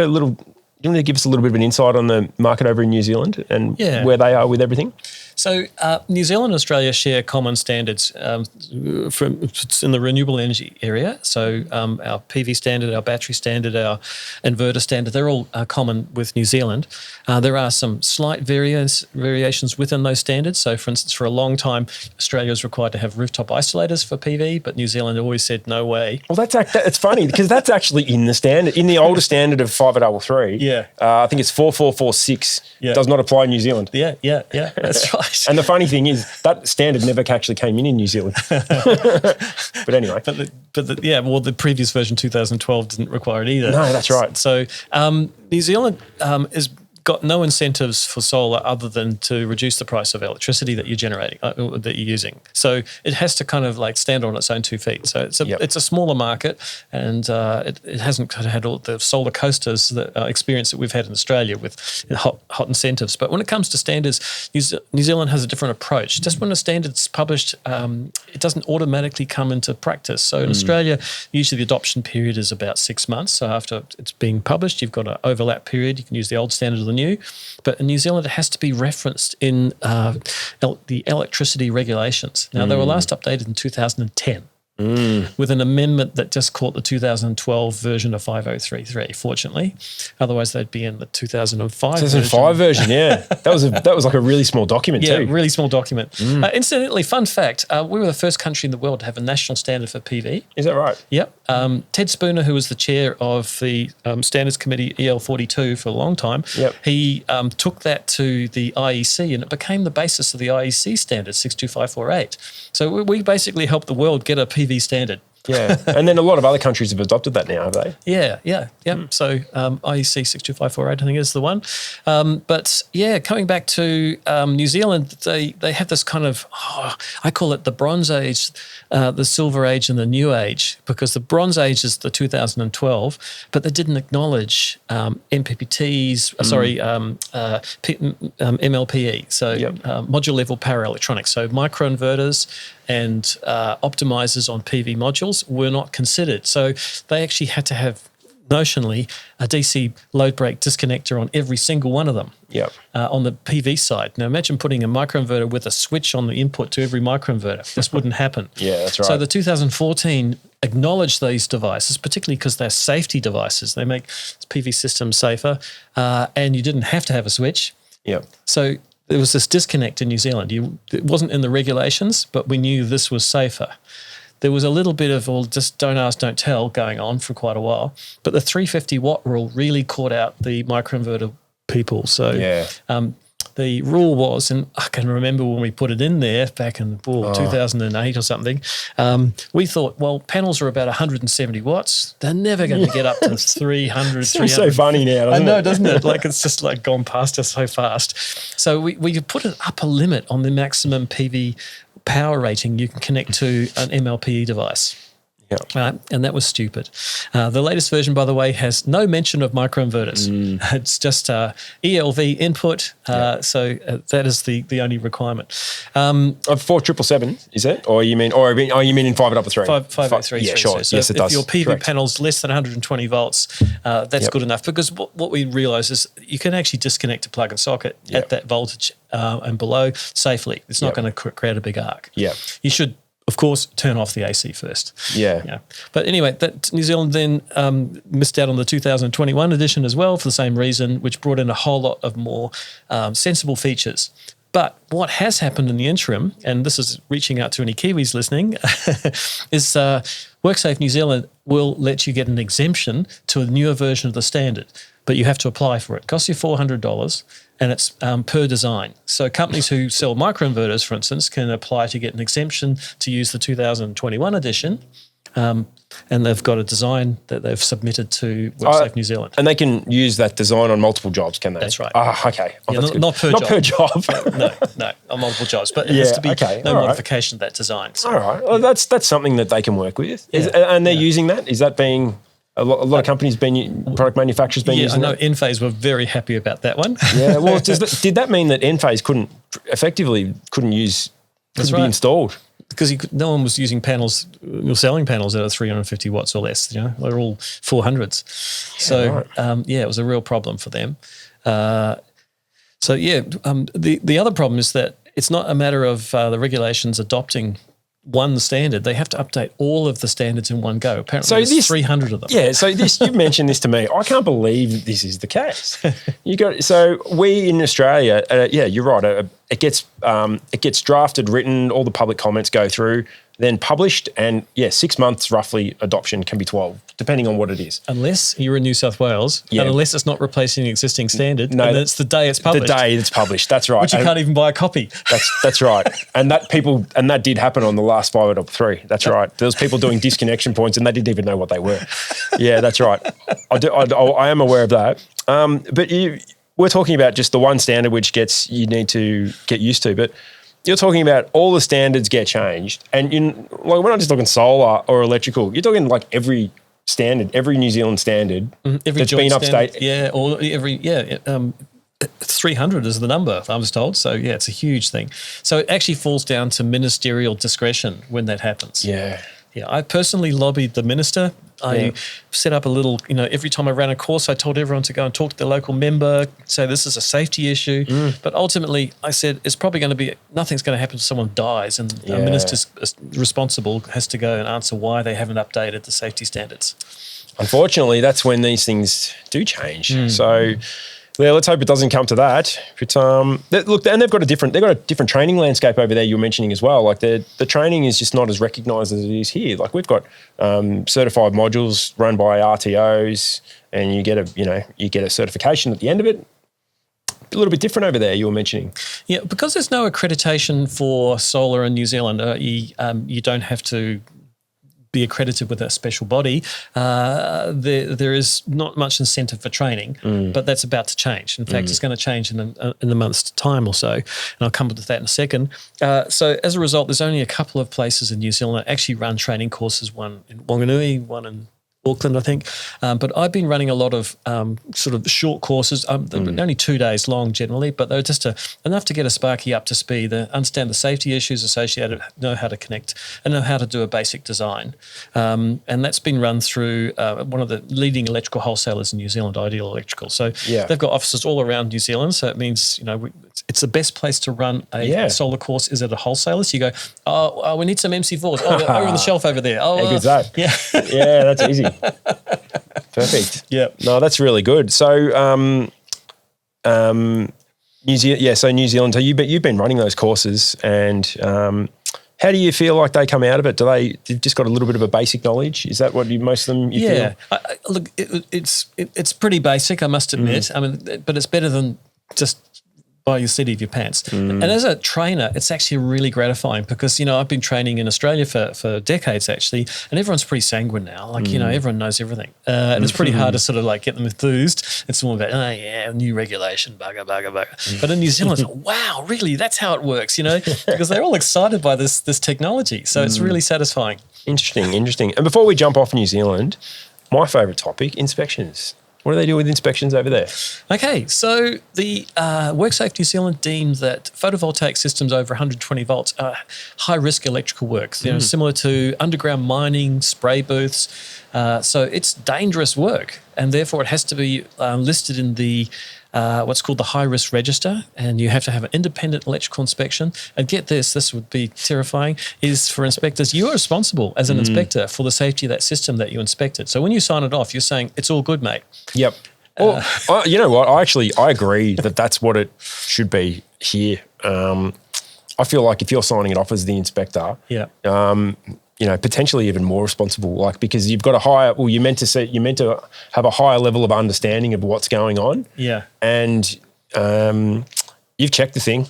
do you want to give us a little bit of an insight on the market over in New Zealand and where they are with everything? So New Zealand and Australia share common standards it's in the renewable energy area. So our PV standard, our battery standard, our inverter standard, they're all common with New Zealand. There are some slight variations within those standards. So for instance, for a long time, Australia was required to have rooftop isolators for PV, but New Zealand always said no way. Well, it's funny because that's actually in the standard, in the older standard of 533. Yeah. I think it's 4446 does not apply in New Zealand. Yeah, that's right. And the funny thing is that standard never actually came in New Zealand. But anyway. The previous version, 2012, didn't require it either. No, that's right. So New Zealand is got no incentives for solar other than to reduce the price of electricity that you're generating, that you're using. So it has to kind of like stand on its own 2 feet. So it's a smaller market, and it hasn't had all the solar coasters experience that we've had in Australia with hot incentives. But when it comes to standards, New Zealand has a different approach. Just when a standard's published, it doesn't automatically come into practice. So in Australia, usually the adoption period is about 6 months. So after it's being published, you've got an overlap period. You can use the old standard or the new. But in New Zealand, it has to be referenced in the electricity regulations. Now, they were last updated in 2010 with an amendment that just caught the 2012 version of 5033, fortunately. Otherwise, they'd be in the 2005 version. Yeah. That was like a really small document too. Yeah, really small document. Incidentally, fun fact, we were the first country in the world to have a national standard for PV. Is that right? Yep. Ted Spooner, who was the chair of the Standards Committee EL42 for a long time, he took that to the IEC, and it became the basis of the IEC standard 62548. So we basically helped the world get a PV standard. Yeah, and then a lot of other countries have adopted that now, have they? Yeah. So IEC 62548, I think, is the one. But yeah, coming back to New Zealand, they have this kind of, I call it the Bronze Age, the Silver Age, and the New Age, because the Bronze Age is the 2012, but they didn't acknowledge MPPTs, MLPE, so module level power electronics, so microinverters and optimizers on PV modules were not considered. So they actually had to have, notionally, a DC load break disconnector on every single one of them on the PV side. Now imagine putting a microinverter with a switch on the input to every microinverter. This wouldn't happen. Yeah, that's right. So the 2014 acknowledged these devices, particularly because they're safety devices. They make PV systems safer, and you didn't have to have a switch. Yeah. So there was this disconnect in New Zealand. It wasn't in the regulations, but we knew this was safer. There was a little bit of, just don't ask, don't tell going on for quite a while. But the 350 watt rule really caught out the microinverter people. So the rule was, and I can remember when we put it in there back in 2008 or something, we thought, well, panels are about 170 watts. They're never going to get up to 300, It's so funny now, doesn't it? I know, doesn't it? Like it's just like gone past us so fast. So we put an upper limit on the maximum PV power rating you can connect to an MLPE device. Yeah. Right, and that was stupid. The latest version, by the way, has no mention of microinverters. It's just ELV input, so that is the only requirement. Of 4777, is it? Or you mean in 533? 533. Yeah, sure. So yes, it if does. your PV Correct. panel's less than 120 volts, that's good enough, because what we realise is you can actually disconnect a plug and socket at that voltage and below safely. It's not going to create a big arc. Yeah. You should, of course, turn off the AC first. Yeah. But anyway, that New Zealand then missed out on the 2021 edition as well for the same reason, which brought in a whole lot of more sensible features. But what has happened in the interim, and this is reaching out to any Kiwis listening, is WorkSafe New Zealand will let you get an exemption to a newer version of the standard, but you have to apply for it. It costs you $400, and it's per design. So companies who sell microinverters, for instance, can apply to get an exemption to use the 2021 edition, and they've got a design that they've submitted to WorkSafe New Zealand. And they can use that design on multiple jobs, can they? That's right. Okay. Not per job. No, on multiple jobs. But it has to be no modification of that design. So, all right. Well, that's something that they can work with. And they're using that? Is that being... A lot of companies, product manufacturers using that? I know Enphase were very happy about that one. Yeah, well, did that mean that Enphase couldn't be installed? Because no one was using panels, selling panels that are 350 watts or less. They're all 400s. So, it was a real problem for them. The other problem is that it's not a matter of the regulations adopting one standard. They have to update all of the standards in one go. Apparently there's 300 of them. Yeah, so you mentioned this to me. I can't believe this is the case. We in Australia, you're right. It gets drafted, written, all the public comments go through, then published, and 6 months roughly adoption can be 12, depending on what it is. Unless you're in New South Wales, and unless it's not replacing an existing standard, and it's the day it's published. The day it's published, that's right. Which you can't even buy a copy. That's right. And that did happen on the last 5.3. That's right. There was people doing disconnection points and they didn't even know what they were. Yeah, that's right. I am aware of that. But we're talking about just the one standard which you need to get used to, but you're talking about all the standards get changed, and we're not just talking solar or electrical. You're talking like every standard, every New Zealand standard that's been updated. Yeah, or every 300 is the number, I was told. So it's a huge thing. So it actually falls down to ministerial discretion when that happens. Yeah. Yeah, I personally lobbied the minister. I set up a little, every time I ran a course, I told everyone to go and talk to the local member, say this is a safety issue. But ultimately, I said it's probably going to be, nothing's going to happen if someone dies, and the minister's responsible has to go and answer why they haven't updated the safety standards. Unfortunately, that's when these things do change. So... yeah, let's hope it doesn't come to that. But look, and they've got a different training landscape over there. You were mentioning as well. Like the training is just not as recognised as it is here. Like we've got certified modules run by RTOs, and you get a certification at the end of it. A little bit different over there. You were mentioning. Yeah, because there's no accreditation for solar in New Zealand. You don't have to be accredited with a special body. There is not much incentive for training, but that's about to change. In fact, it's going to change in a month's time or so, and I'll come to that in a second. So as a result, there's only a couple of places in New Zealand that actually run training courses, one in Wanganui, one in Auckland, I think. But I've been running a lot of sort of short courses. They're only 2 days long generally, but they're just enough to get a Sparky up to speed, understand the safety issues associated, know how to connect, and know how to do a basic design. And that's been run through one of the leading electrical wholesalers in New Zealand, Ideal Electrical. So they've got offices all around New Zealand. So it means, it's the best place to run a solar course is at a wholesaler. So you go, we need some MC4s. Oh, they're over the shelf over there. Oh, how good's that? Yeah. Yeah, that's easy. Perfect. Yeah. No, that's really good. So, New Zealand. So New Zealand. So you've been running those courses, and how do you feel like they come out of it? They've just got a little bit of a basic knowledge? Is that what most of them? Feel? Look, it's pretty basic, I must admit. I mean, but it's better than just by your seat of your pants. And as a trainer, it's actually really gratifying because, I've been training in Australia for decades actually, and everyone's pretty sanguine now. Like, everyone knows everything. And it's pretty hard to sort of like get them enthused. It's more about, new regulation, bugger. But in New Zealand, it's like, wow, really? That's how it works, because they're all excited by this technology. So it's really satisfying. Interesting. And before we jump off New Zealand, my favourite topic, inspections. What do they do with inspections over there? Okay, so the WorkSafe New Zealand deemed that photovoltaic systems over 120 volts are high-risk electrical work, similar to underground mining, spray booths. So it's dangerous work, and therefore it has to be listed in the what's called the high-risk register, and you have to have an independent electrical inspection. And get this would be terrifying, is for inspectors, you are responsible as an inspector for the safety of that system that you inspected. So when you sign it off, you're saying, it's all good, mate. Yep. Well, you know what? I agree that that's what it should be here. I feel like if you're signing it off as the inspector, potentially even more responsible, like, because you've got you're meant to have a higher level of understanding of what's going on. Yeah. And you've checked the thing.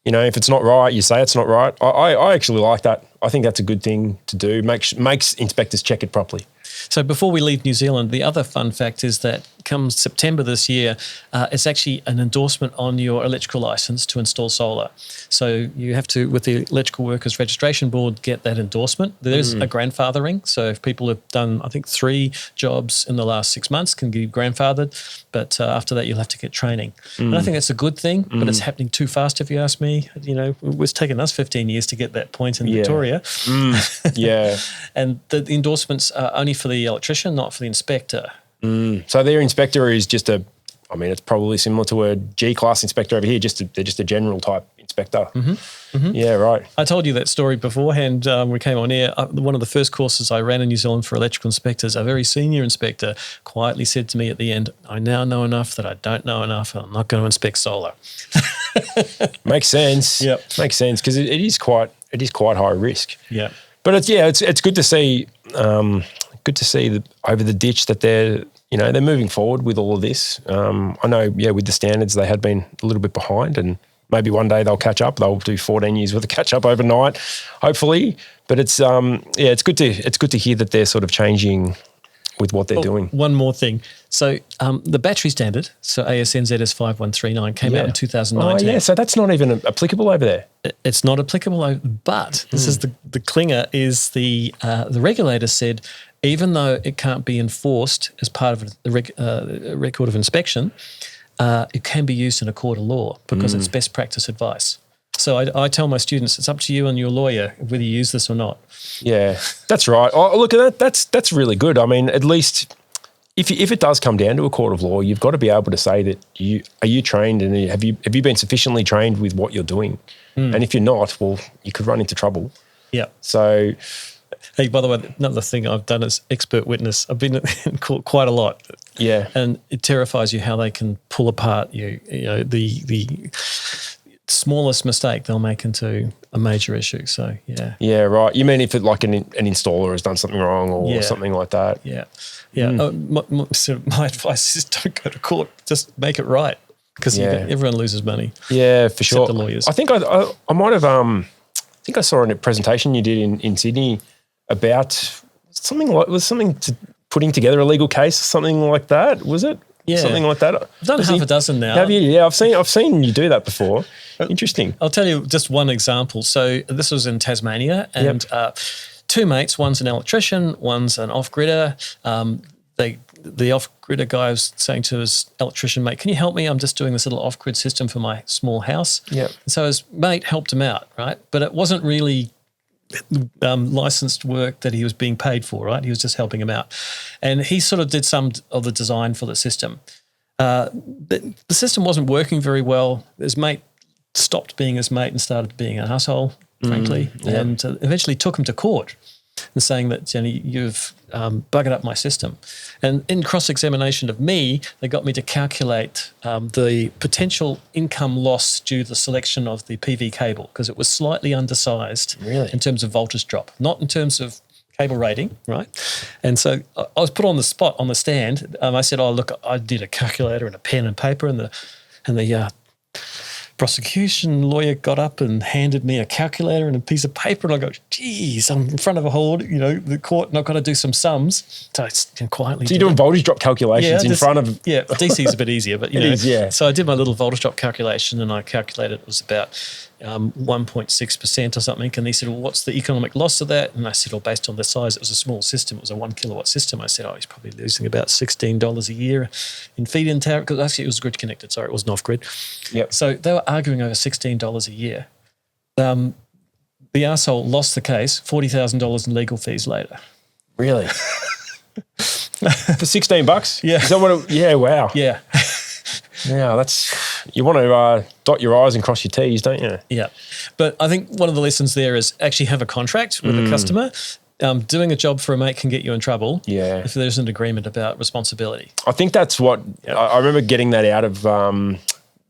If it's not right, you say it's not right. I actually like that. I think that's a good thing to do. Makes inspectors check it properly. So before we leave New Zealand, the other fun fact is that come September this year, it's actually an endorsement on your electrical license to install solar. So you have to, with the Electrical Workers Registration Board, get that endorsement. There's a grandfathering. So if people have done, I think, 3 jobs in the last 6 months, can be grandfathered. But after that, you'll have to get training. And I think that's a good thing, but it's happening too fast, if you ask me. It was taking us 15 years to get that point in Victoria. Yeah. And the endorsements are only for the electrician, not for the inspector. So their inspector is it's probably similar to a G-class inspector over here, they're just a general type inspector. Yeah, right. I told you that story beforehand we came on air. One of the first courses I ran in New Zealand for electrical inspectors, a very senior inspector quietly said to me at the end, I now know enough that I don't know enough and I'm not going to inspect solar. Makes sense. Yep. Makes sense, because it is quite high risk. Yeah. But it's good to see that over the ditch that they're moving forward with all of this. I know, with the standards, they had been a little bit behind, and maybe one day they'll catch up. They'll do 14 years worth of catch up overnight, hopefully. But it's good to hear that they're sort of changing with what they're doing. One more thing. So the battery standard, so ASN ZS5139, came out in 2019. Oh, yeah, so that's not even applicable over there. It's not applicable, but this is the clinger, is the regulator said, even though it can't be enforced as part of a record of inspection, it can be used in a court of law because it's best practice advice. So I tell my students, it's up to you and your lawyer whether you use this or not. Yeah, that's right. Oh, look at that. That's really good. I mean, at least if it does come down to a court of law, you've got to be able to say that are you trained, and have you been sufficiently trained with what you're doing? And if you're not, well, you could run into trouble. Yeah. So. Hey, by the way, another thing I've done as expert witness, I've been in court quite a lot. Yeah. And it terrifies you how they can pull apart the smallest mistake they'll make into a major issue. So, yeah. Yeah, right. You mean if it like an installer has done something wrong or something like that? Yeah. Yeah. My advice is don't go to court. Just make it right, because everyone loses money. Yeah, for sure. Except the lawyers. I think I might have I think I saw in a presentation you did in Sydney about something to putting together a legal case or something like that, was it? Yeah. Something like that. I've done half a dozen now. Have you? Yeah, I've seen you do that before. Interesting. I'll tell you just one example. So this was in Tasmania, and 2 mates, one's an electrician, one's an off-gridder. The off-gridder guy was saying to his electrician mate, can you help me? I'm just doing this little off-grid system for my small house. Yep. So his mate helped him out, right? But it wasn't really licensed work that he was being paid for, right? He was just helping him out. And he sort of did some of the design for the system. The system wasn't working very well. His mate stopped being his mate and started being an asshole, frankly, and eventually took him to court and saying that, you've buggered up my system. And in cross-examination of me, they got me to calculate the potential income loss due to the selection of the PV cable, because it was slightly undersized in terms of voltage drop, not in terms of cable rating, right? And so I was put on the spot on the stand. I said, oh, look, I did a calculator and a pen and paper, and the prosecution lawyer got up and handed me a calculator and a piece of paper, and I go, geez, I'm in front of a whole, the court, and I've got to do some sums. So I quietly. So you're doing voltage drop calculations in front of. Yeah, DC is a bit easier, but it is, yeah. So I did my little voltage drop calculation, and I calculated it was about 1.6% or something. And he said, well, what's the economic loss of that? And I said, well, based on the size, it was a small system. It was a 1 kilowatt system. I said, oh, he's probably losing about $16 a year in feed-in tariff, because actually it was grid connected. Sorry, it wasn't off-grid. Yep. So they were arguing over $16 a year. The arsehole lost the case, $40,000 in legal fees later. Really? For $16? Yeah. Is that what yeah, wow. Yeah. Yeah, you want to dot your I's and cross your T's, don't you? Yeah. But I think one of the lessons there is actually have a contract with a customer. Doing a job for a mate can get you in trouble if there's an agreement about responsibility. I think that's what I remember getting that out of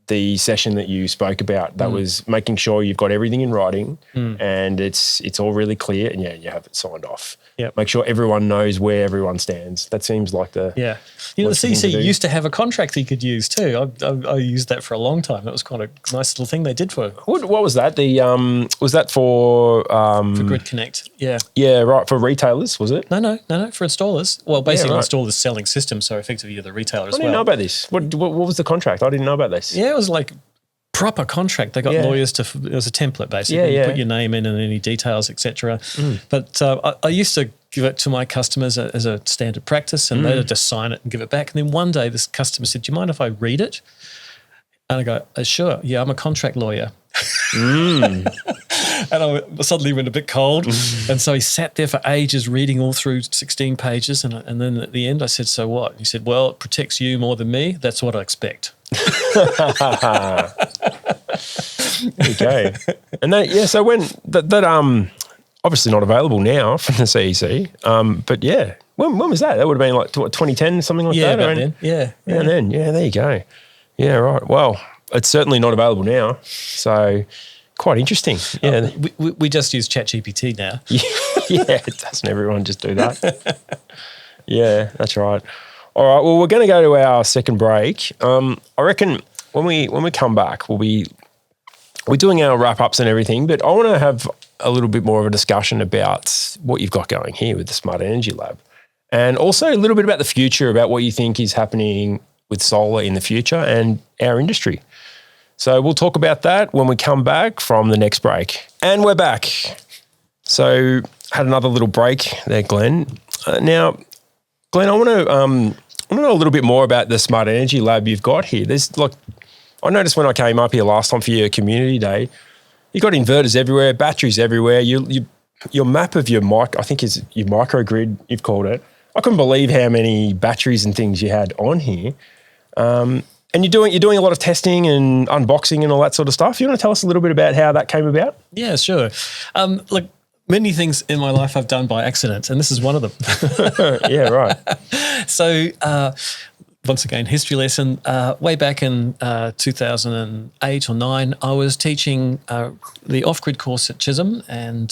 the session that you spoke about. That was making sure you've got everything in writing and it's all really clear, and you have it signed off. Yep. Make sure everyone knows where everyone stands. That seems like the the CC used to have a contract you could use too. I used that for a long time. That was quite a nice little thing they did for. What was that? Was that for Grid Connect? Yeah. Yeah, right. For retailers, was it? No. For installers. Well, basically installers selling systems, so effectively you're the retailer as well. I didn't know about this. What was the contract? I didn't know about this. Yeah, it was like proper contract. They got lawyers to. It was a template basically. You put your name in and any details, etc. But I used to give it to my customers as a standard practice, and they'd just sign it and give it back. And then one day, this customer said, "Do you mind if I read it?" And I go, "Sure. Yeah, I'm a contract lawyer." And I suddenly went a bit cold. And so he sat there for ages reading all through 16 pages. And then at the end, I said, "So what?" He said, "Well, it protects you more than me. That's what I expect." Okay. And so when that obviously not available now from the CEC, but yeah, when was that? That would have been like 2010, something like that? About then. Yeah. And then, there you go. Yeah, right. Well, it's certainly not available now, so quite interesting. Yeah. We just use ChatGPT now. Yeah, doesn't everyone just do that? Yeah, that's right. All right, well, we're going to go to our second break. I reckon when we come back, we're doing our wrap-ups and everything, but I want to have a little bit more of a discussion about what you've got going here with the Smart Energy Lab, and also a little bit about the future, about what you think is happening with solar in the future and our industry. So we'll talk about that when we come back from the next break. And we're back. So had another little break there, Glen. Now, Glen, I want to know a little bit more about the Smart Energy Lab you've got here. I noticed when I came up here last time for your community day, you got inverters everywhere, batteries everywhere. Your map of your I think is your microgrid, you've called it. I couldn't believe how many batteries and things you had on here. And you're doing a lot of testing and unboxing and all that sort of stuff. You want to tell us a little bit about how that came about? Yeah, sure. Look, many things in my life I've done by accident, and this is one of them. Yeah, right. So, once again, history lesson. Way back in 2008 or 9, I was teaching the off-grid course at Chisholm, and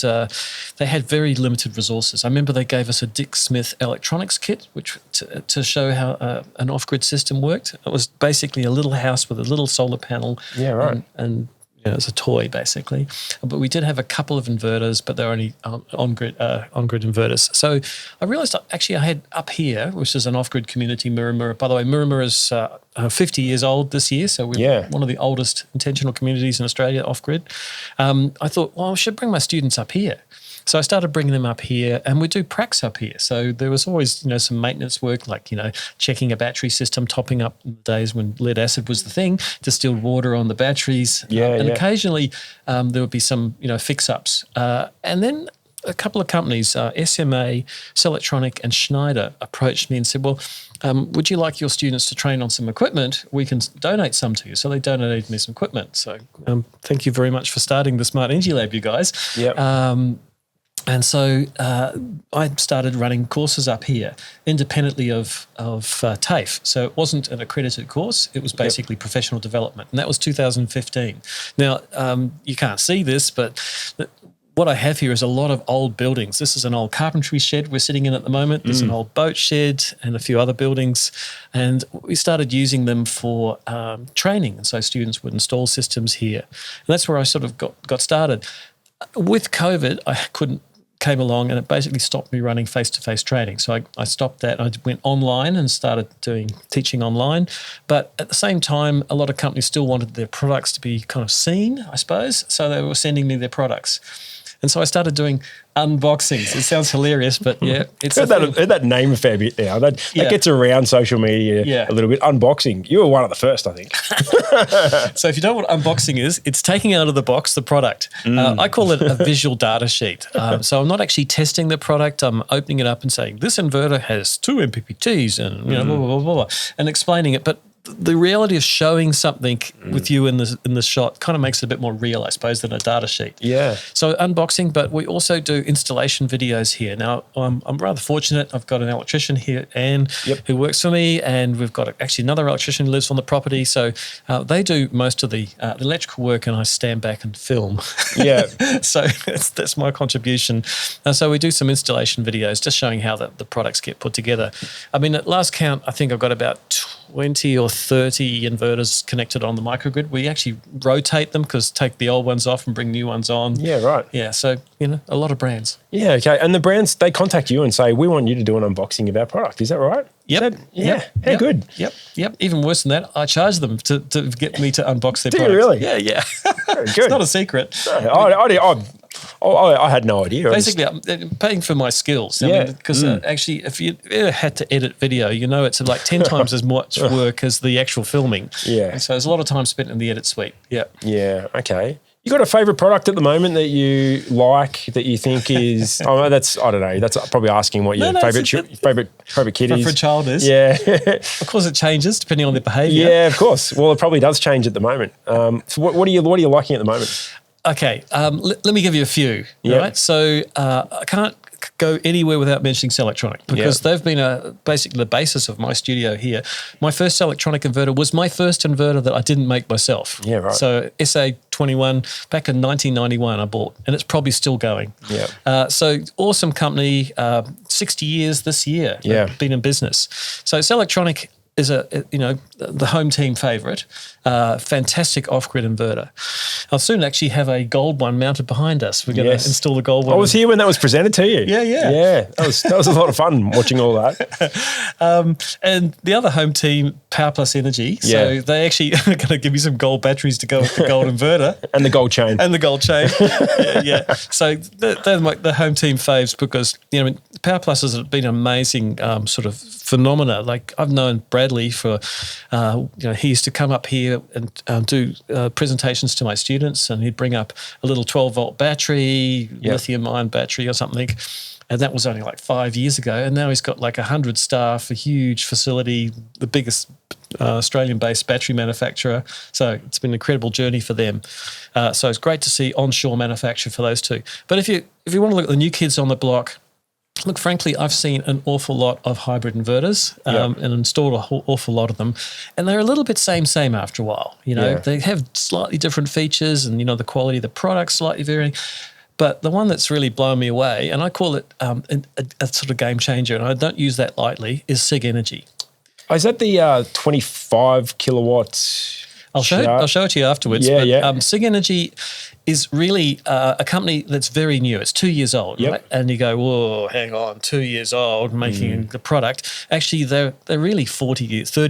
they had very limited resources. I remember they gave us a Dick Smith electronics kit, which to show how an off-grid system worked. It was basically a little house with a little solar panel. Yeah, right. And it was a toy basically, but we did have a couple of inverters, but they're only on-grid inverters. So I realised actually I had up here, which is an off-grid community, Miramura. By the way, Miramura is 50 years old this year, so we're one of the oldest intentional communities in Australia off-grid. I thought, well, I should bring my students up here. So I started bringing them up here, and we do pracs up here. So there was always, some maintenance work, like, checking a battery system, topping up in the days when lead acid was the thing, distilled water on the batteries. Occasionally there would be some, fix-ups. And then a couple of companies, SMA, Cellectronic and Schneider, approached me and said, well, would you like your students to train on some equipment? We can donate some to you. So they donated me some equipment. So thank you very much for starting the Smart Energy Lab, you guys. Yep. And so I started running courses up here independently of TAFE. So it wasn't an accredited course. It was basically professional development. And that was 2015. Now, you can't see this, but what I have here is a lot of old buildings. This is an old carpentry shed we're sitting in at the moment. There's an old boat shed and a few other buildings. And we started using them for training. And so students would install systems here. And that's where I sort of got started. With COVID, I came along and it basically stopped me running face-to-face training. So I stopped that. I went online and started teaching online. But at the same time, a lot of companies still wanted their products to be kind of seen, I suppose. So they were sending me their products. And so I started doing unboxings. It sounds hilarious, but yeah. It's heard that name a fair bit now. That gets around social media a little bit. Unboxing. You were one of the first, I think. So if you don't know what unboxing is, it's taking out of the box the product. I call it a visual data sheet. So I'm not actually testing the product. I'm opening it up and saying, this inverter has 2 MPPTs and blah, blah, blah, blah, blah, and explaining it. But the reality of showing something with you in the shot kind of makes it a bit more real, I suppose, than a data sheet. Yeah. So unboxing, but we also do installation videos here. Now, I'm rather fortunate. I've got an electrician here, Anne, who works for me, and we've got actually another electrician who lives on the property. So they do most of the electrical work, and I stand back and film. Yeah. So that's my contribution. So we do some installation videos, just showing how the products get put together. I mean, at last count, I think I've got about 20 or 30 inverters connected on the microgrid. We actually rotate them because take the old ones off and bring new ones on. Yeah, right. Yeah, so, a lot of brands. Yeah, okay. And the brands, they contact you and say, we want you to do an unboxing of our product. Is that right? Yep. How good. Yep. Even worse than that, I charge them to get me to unbox their Do products. you really? Yeah. Very good. It's not a secret. I had no idea. Basically, I'm paying for my skills. Because actually, if you ever had to edit video, it's like 10 times as much work as the actual filming. Yeah. And so there's a lot of time spent in the edit suite. Yeah. Yeah, okay. You got a favourite product at the moment that you like, that you think is? I don't know. That's probably asking what your favourite kid is. For a child is. Yeah. Of course, it changes depending on their behaviour. Yeah, of course. Well, it probably does change at the moment. So what are you liking at the moment? Okay, let me give you a few. Right. So I can't go anywhere without mentioning Selectronic because they've been basically the basis of my studio here. My first electronic inverter was my first inverter that I didn't make myself. Yeah, right. So SA21 back in 1991 I bought, and it's probably still going. Yeah. So awesome company, 60 years this year. Yeah. Been in business. So Selectronic is the home team favourite, fantastic off-grid inverter. I'll soon actually have a gold one mounted behind us. We're going to install the gold one. I was here when that was presented to you. Yeah. That was a lot of fun watching all that. And the other home team, Power Plus Energy. So they actually are going to give me some gold batteries to go with the gold inverter. And the gold chain. Yeah. So they're the home team faves because, Power Plus has been an amazing sort of phenomena. Like I've known Bradley for, he used to come up here and do presentations to my students, and he'd bring up a little 12-volt battery, lithium-ion battery or something. And that was only like 5 years ago. And now he's got like 100 staff, a huge facility, the biggest Australian-based battery manufacturer. So it's been an incredible journey for them. So it's great to see onshore manufacture for those two. But if you want to look at the new kids on the block, look, frankly, I've seen an awful lot of hybrid inverters and installed an awful lot of them. And they're a little bit same after a while. They have slightly different features and, the quality of the product slightly varying. But the one that's really blown me away, and I call it a sort of game changer, and I don't use that lightly, is Sig Energy. Oh, is that the 25 kilowatts? I'll show it to you afterwards. Sig Energy is really a company that's very new. It's 2 years old, right? And you go, whoa, hang on, 2 years old making the product. Actually, they're really 30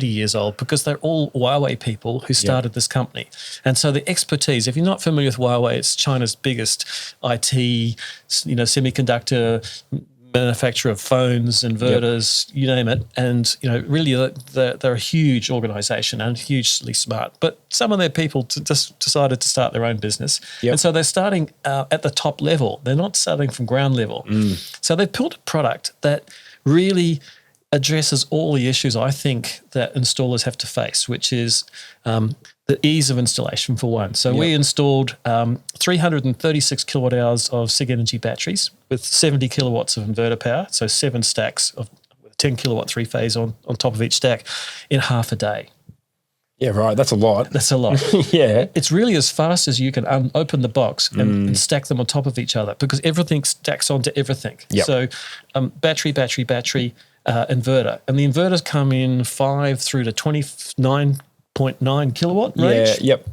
years old because they're all Huawei people who started this company. And so the expertise, if you're not familiar with Huawei, it's China's biggest IT, semiconductor manufacturer of phones, inverters, you name it. And, really they're a huge organisation and hugely smart. But some of their people just decided to start their own business. And so they're starting at the top level. They're not starting from ground level. So they've built a product that really addresses all the issues I think that installers have to face, which is the ease of installation for one. So we installed 336 kilowatt hours of Sig Energy batteries with 70 kilowatts of inverter power, so 7 stacks of 10 kilowatt three-phase on top of each stack in half a day. Yeah, right. That's a lot. That's a lot. Yeah. It's really as fast as you can open the box and stack them on top of each other, because everything stacks onto everything. Yep. So battery, inverter. And the inverters come in 5 through to 29.9 kilowatt range. Yeah, yep.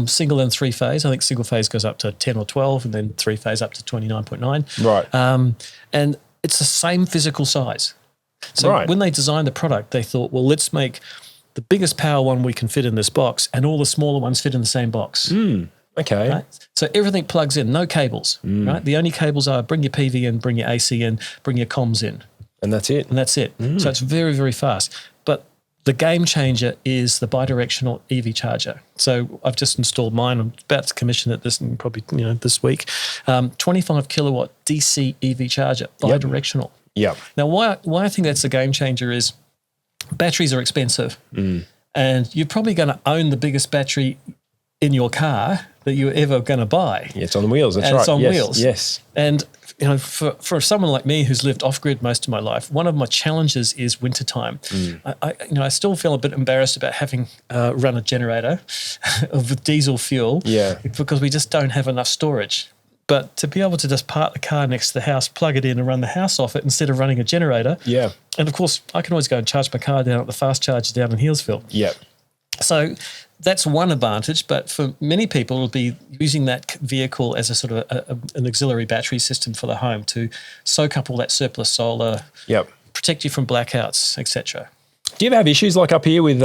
Single and three phase. I think single phase goes up to 10 or 12, and then three phase up to 29.9. Right. And it's the same physical size. So when they designed the product, they thought, well, let's make the biggest power one we can fit in this box, and all the smaller ones fit in the same box. Okay. Right? So everything plugs in, no cables, right? The only cables are bring your PV in, bring your AC in, bring your comms in. And that's it. And that's it. So it's very, very fast. But the game changer is the bidirectional EV charger. So I've just installed mine. I'm about to commission it probably this week. 25 kilowatt DC EV charger, bidirectional. Yep. Now, why I think that's a game changer is batteries are expensive, and you're probably going to own the biggest battery in your car that you're ever going to buy. Yeah, it's on wheels. That's right. It's on wheels. Yes. And for someone like me who's lived off grid most of my life, one of my challenges is wintertime. I still feel a bit embarrassed about having run a generator with diesel fuel, because we just don't have enough storage. But to be able to just park the car next to the house, plug it in and run the house off it instead of running a generator. Yeah. And of course, I can always go and charge my car down at the fast charger down in Healesville. Yeah. So that's one advantage, but for many people, it'll be using that vehicle as a sort of an auxiliary battery system for the home to soak up all that surplus solar, protect you from blackouts, etc. Do you ever have issues like up here with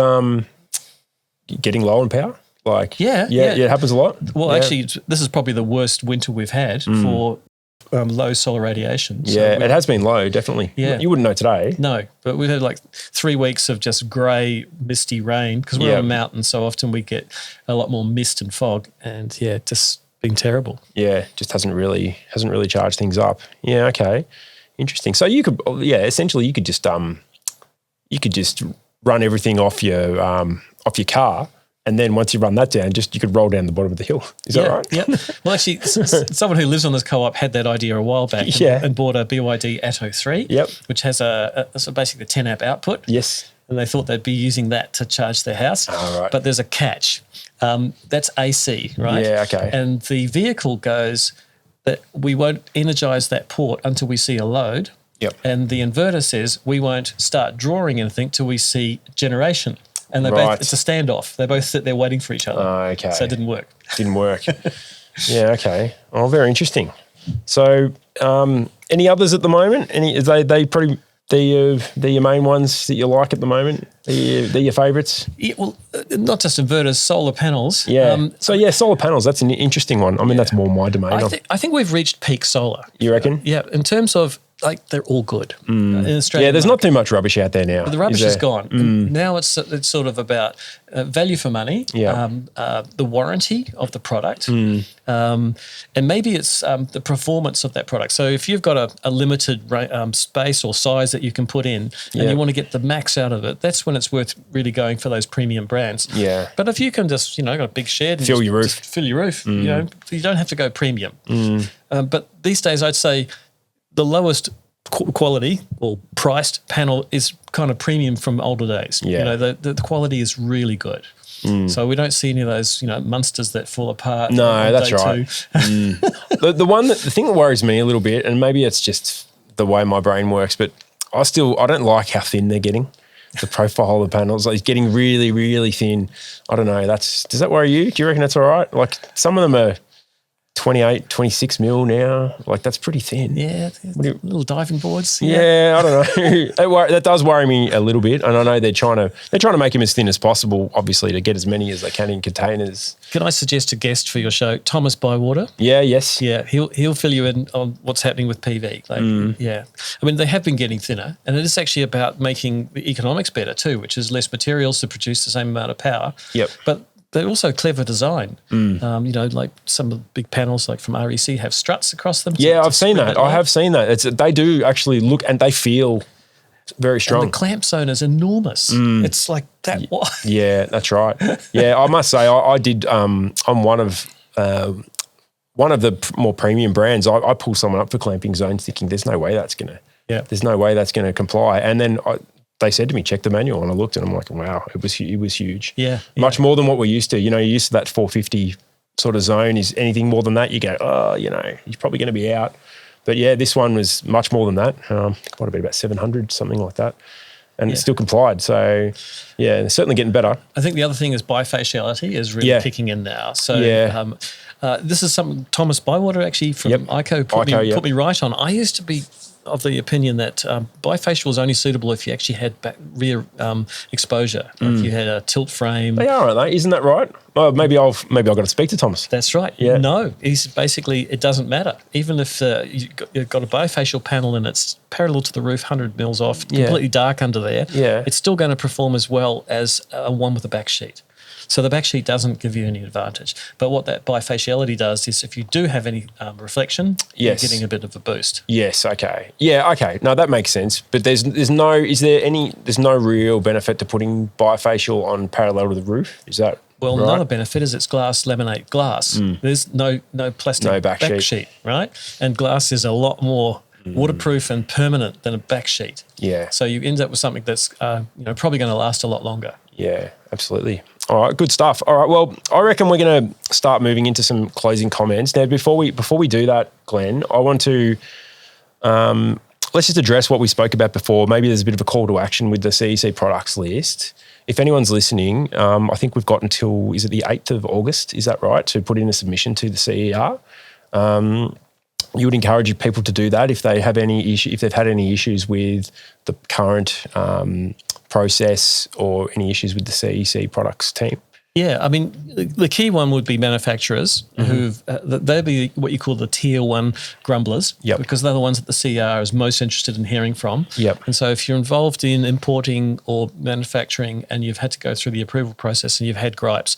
getting low on power? Like, yeah, it happens a lot. Well, actually, this is probably the worst winter we've had for low solar radiation. So it has been low, definitely. Yeah. You wouldn't know today. No, but we've had like 3 weeks of just grey, misty rain, because we're on a mountain, so often we get a lot more mist and fog, and just been terrible. Yeah, just hasn't really charged things up. Yeah, okay. Interesting. So you could, essentially you could just run everything off your car. And then once you run that down, you could roll down the bottom of the hill. Is that right? Yeah. Well, actually, someone who lives on this co-op had that idea a while back and bought a BYD Atto 3, which has so basically a 10 amp output. Yes. And they thought they'd be using that to charge their house. Oh, right. But there's a catch. That's AC, right? Yeah, okay. And the vehicle goes that we won't energize that port until we see a load. Yep. And the inverter says we won't start drawing anything till we see generation. And it's a standoff. They both sit there waiting for each other. Oh, okay. So it didn't work. Yeah, okay. Oh, very interesting. So any others at the moment? They're your main ones that you like at the moment? They're your favourites? Yeah, well, not just inverters, solar panels. Yeah. Solar panels, that's an interesting one. I mean, that's more my domain. I think we've reached peak solar. You reckon? Yeah, in terms of, they're all good in Australia. Yeah, there's not too much rubbish out there now. But the rubbish is gone. And now it's sort of about value for money, the warranty of the product, and maybe it's the performance of that product. So if you've got a limited space or size that you can put in and you want to get the max out of it, that's when it's worth really going for those premium brands. Yeah. But if you can just, got a big shed and fill your roof, you don't have to go premium. But these days I'd say the lowest quality or priced panel is kind of premium from older days. Yeah. The quality is really good. So we don't see any of those, monsters that fall apart. No, that's right. The thing that worries me a little bit, and maybe it's just the way my brain works, but I don't like how thin they're getting. The profile of the panels, it's getting really, really thin. I don't know. Does that worry you? Do you reckon that's all right? Like some of them are 28, 26 mil now. Like that's pretty thin. Yeah, little diving boards. Yeah, I don't know. That does worry me a little bit, and I know they're trying to make them as thin as possible, obviously, to get as many as they can in containers. Can I suggest a guest for your show, Thomas Bywater? Yeah, yes. Yeah, he'll fill you in on what's happening with PV. Yeah, I mean they have been getting thinner, and it is actually about making the economics better too, which is less materials to produce the same amount of power. Yep. But they're also clever design. Like some of the big panels like from REC have struts across them. Yeah, I've seen that. I have seen that. They do actually look and they feel very strong. And the clamp zone is enormous. It's like that wide. Yeah, that's right. Yeah, I must say I did on one of the more premium brands, I pulled someone up for clamping zones thinking there's no way that's going to comply. And then they said to me, check the manual, and I looked and I'm like, wow, it was huge. Yeah. Much more than what we're used to. You're used to that 450 sort of zone. Is anything more than that, you go, oh, he's probably going to be out. But yeah, this one was much more than that. Might have been about 700, something like that. And it still complied. So, yeah, it's certainly getting better. I think the other thing is bifaciality is really kicking in now. So this is something Thomas Bywater actually from ICO put me right on. I used to be of the opinion that bifacial is only suitable if you actually had rear exposure. If you had a tilt frame. They are, aren't they? Isn't that right? Well, maybe I've got to speak to Thomas. That's right. Yeah. No, he's basically, it doesn't matter. Even if you've got a bifacial panel and it's parallel to the roof, 100 mils off, completely dark under there, it's still going to perform as well as one with a back sheet. So the back sheet doesn't give you any advantage. But what that bifaciality does is if you do have any reflection, you're getting a bit of a boost. Yes, okay. Yeah, okay. No, that makes sense. But there's no real benefit to putting bifacial on parallel to the roof? Is that right? Another benefit is it's glass laminate glass. There's no plastic back sheet, right? And glass is a lot more waterproof and permanent than a back sheet. Yeah. So you end up with something that's probably going to last a lot longer. Yeah, absolutely. All right, good stuff. All right, well, I reckon we're going to start moving into some closing comments. Now, before we do that, Glenn, I want to let's just address what we spoke about before. Maybe there's a bit of a call to action with the CEC products list. If anyone's listening, I think we've got until, is it the 8th of August, is that right, to put in a submission to the CER. You would encourage people to do that if they have any issue, if they've had any issues with the current process or any issues with the CEC products team. Yeah, I mean, the key one would be manufacturers who've, they'd be what you call the tier one grumblers, because they're the ones that the CER is most interested in hearing from. And so if you're involved in importing or manufacturing and you've had to go through the approval process and you've had gripes,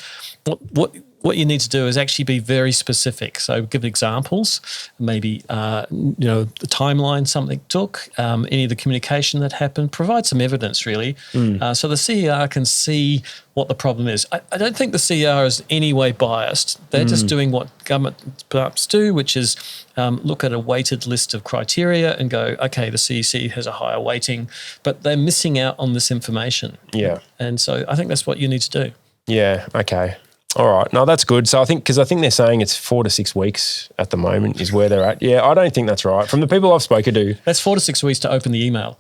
what you need to do is actually be very specific. So give examples, maybe, the timeline something took, any of the communication that happened, provide some evidence really. So the CER can see what the problem is. I don't think the CER is any way biased. They're just doing what government perhaps do, which is look at a weighted list of criteria and go, okay, the CEC has a higher weighting, but they're missing out on this information. Yeah. And so I think that's what you need to do. Yeah, okay. All right. No, that's good. So I think they're saying it's 4 to 6 weeks at the moment is where they're at. Yeah, I don't think that's right. From the people I've spoken to. That's 4 to 6 weeks to open the email.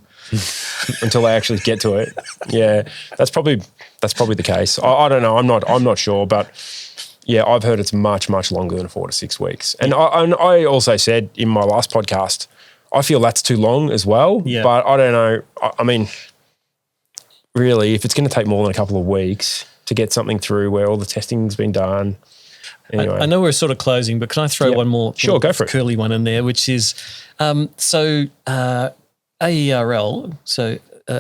Until they actually get to it. Yeah, that's probably the case. I don't know. I'm not sure, but yeah, I've heard it's much, much longer than 4 to 6 weeks. And I also said in my last podcast, I feel that's too long as well. Yeah. But I don't know. I mean, really, if it's going to take more than a couple of weeks to get something through where all the testing's been done. Anyway. I know we're sort of closing, but can I throw one more go for it. Curly one in there, which is AERL,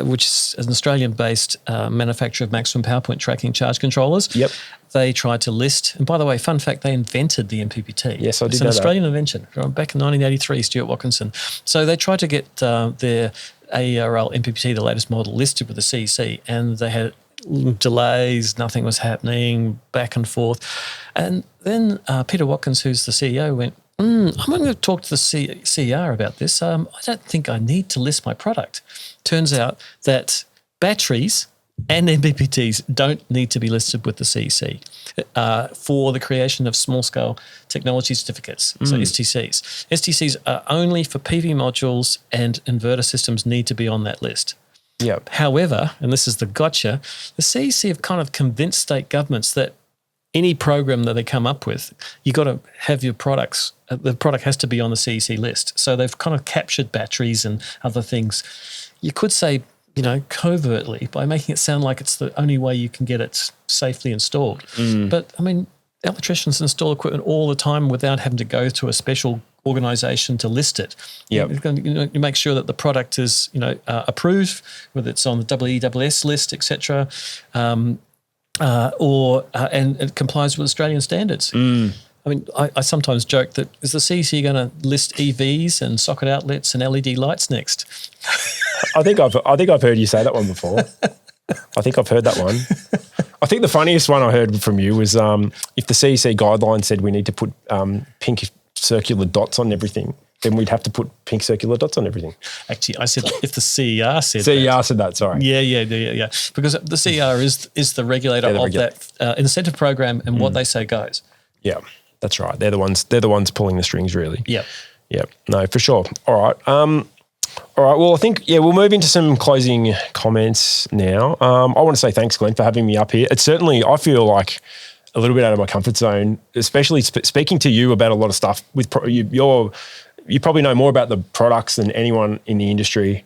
which is an Australian-based manufacturer of maximum power point tracking charge controllers. Yep. They tried to list, and by the way, fun fact, they invented the MPPT. Yes, I did know that. It's an Australian invention from back in 1983, Stuart Watkinson. So they tried to get their AERL MPPT, the latest model, listed with the CEC, and they had delays, nothing was happening, back and forth. And then Peter Watkins, who's the CEO, went, I'm going to talk to the CER about this. I don't think I need to list my product. Turns out that batteries and MPPTs don't need to be listed with the CEC for the creation of small-scale technology certificates, so STCs. STCs are only for PV modules, and inverter systems need to be on that list. Yep. However, and this is the gotcha, the CEC have kind of convinced state governments that any program that they come up with, you got to have your products, the product has to be on the CEC list. So they've kind of captured batteries and other things. You could say, covertly by making it sound like it's the only way you can get it safely installed. But I mean, electricians install equipment all the time without having to go to a special organisation to list it. Yep. You make sure that the product is, approved, whether it's on the WESS list, etc., and it complies with Australian standards. I mean, I sometimes joke that is the CEC going to list EVs and socket outlets and LED lights next? I think I've heard you say that one before. I think I've heard that one. I think the funniest one I heard from you was if the CEC guidelines said we need to put pink circular dots on everything, then we'd have to put pink circular dots on everything. Actually, I said if the CER said CER said that, sorry. Yeah. Because the CER is the regulator of that incentive program, and what they say goes. Yeah, that's right. They're the ones pulling the strings, really. Yeah. No, for sure. All right. Well, I think, we'll move into some closing comments now. I want to say thanks, Glen, for having me up here. It's certainly, I feel like a little bit out of my comfort zone, especially speaking to you about a lot of stuff. You probably know more about the products than anyone in the industry,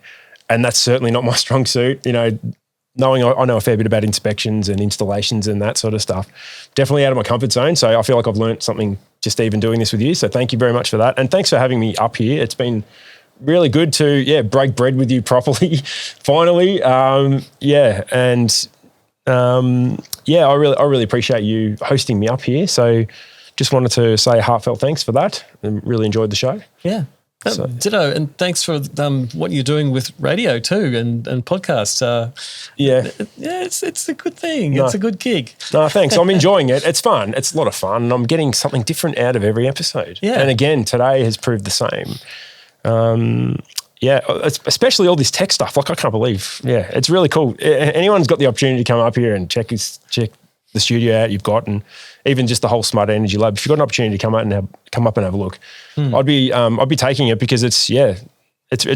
and that's certainly not my strong suit. You know, knowing I know a fair bit about inspections and installations and that sort of stuff. Definitely out of my comfort zone. So I feel like I've learned something just even doing this with you. So thank you very much for that. And thanks for having me up here. It's been really good to, break bread with you properly, finally. I really appreciate you hosting me up here. So just wanted to say a heartfelt thanks for that, and really enjoyed the show. Yeah. Ditto, and thanks for what you're doing with radio too and podcasts. It's a good thing. It's a good gig. No, thanks. I'm enjoying it. It's fun. It's a lot of fun, and I'm getting something different out of every episode. Yeah. And again, today has proved the same. Especially all this tech stuff. Like, I can't believe. Yeah, it's really cool. Anyone's got the opportunity to come up here and check the studio out you've got, and even just the whole Smart Energy Lab. If you've got an opportunity to come up and have a look, I'd be taking it, because it's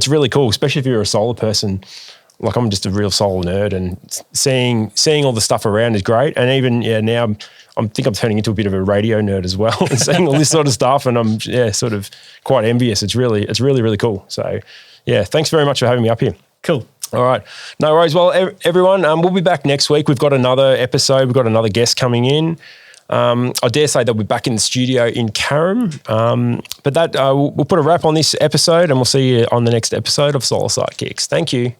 really cool, especially if you're a solar person. Like, I'm just a real solar nerd, and seeing all the stuff around is great. And even now I think I'm turning into a bit of a radio nerd as well, and seeing all this sort of stuff, and I'm sort of quite envious. It's really cool. So thanks very much for having me up here. Cool. All right. No worries. Well, everyone, we'll be back next week. We've got another episode. We've got another guest coming in. I dare say they'll be back in the studio in Carrum. But we'll put a wrap on this episode, and we'll see you on the next episode of Solar Sidekicks. Thank you.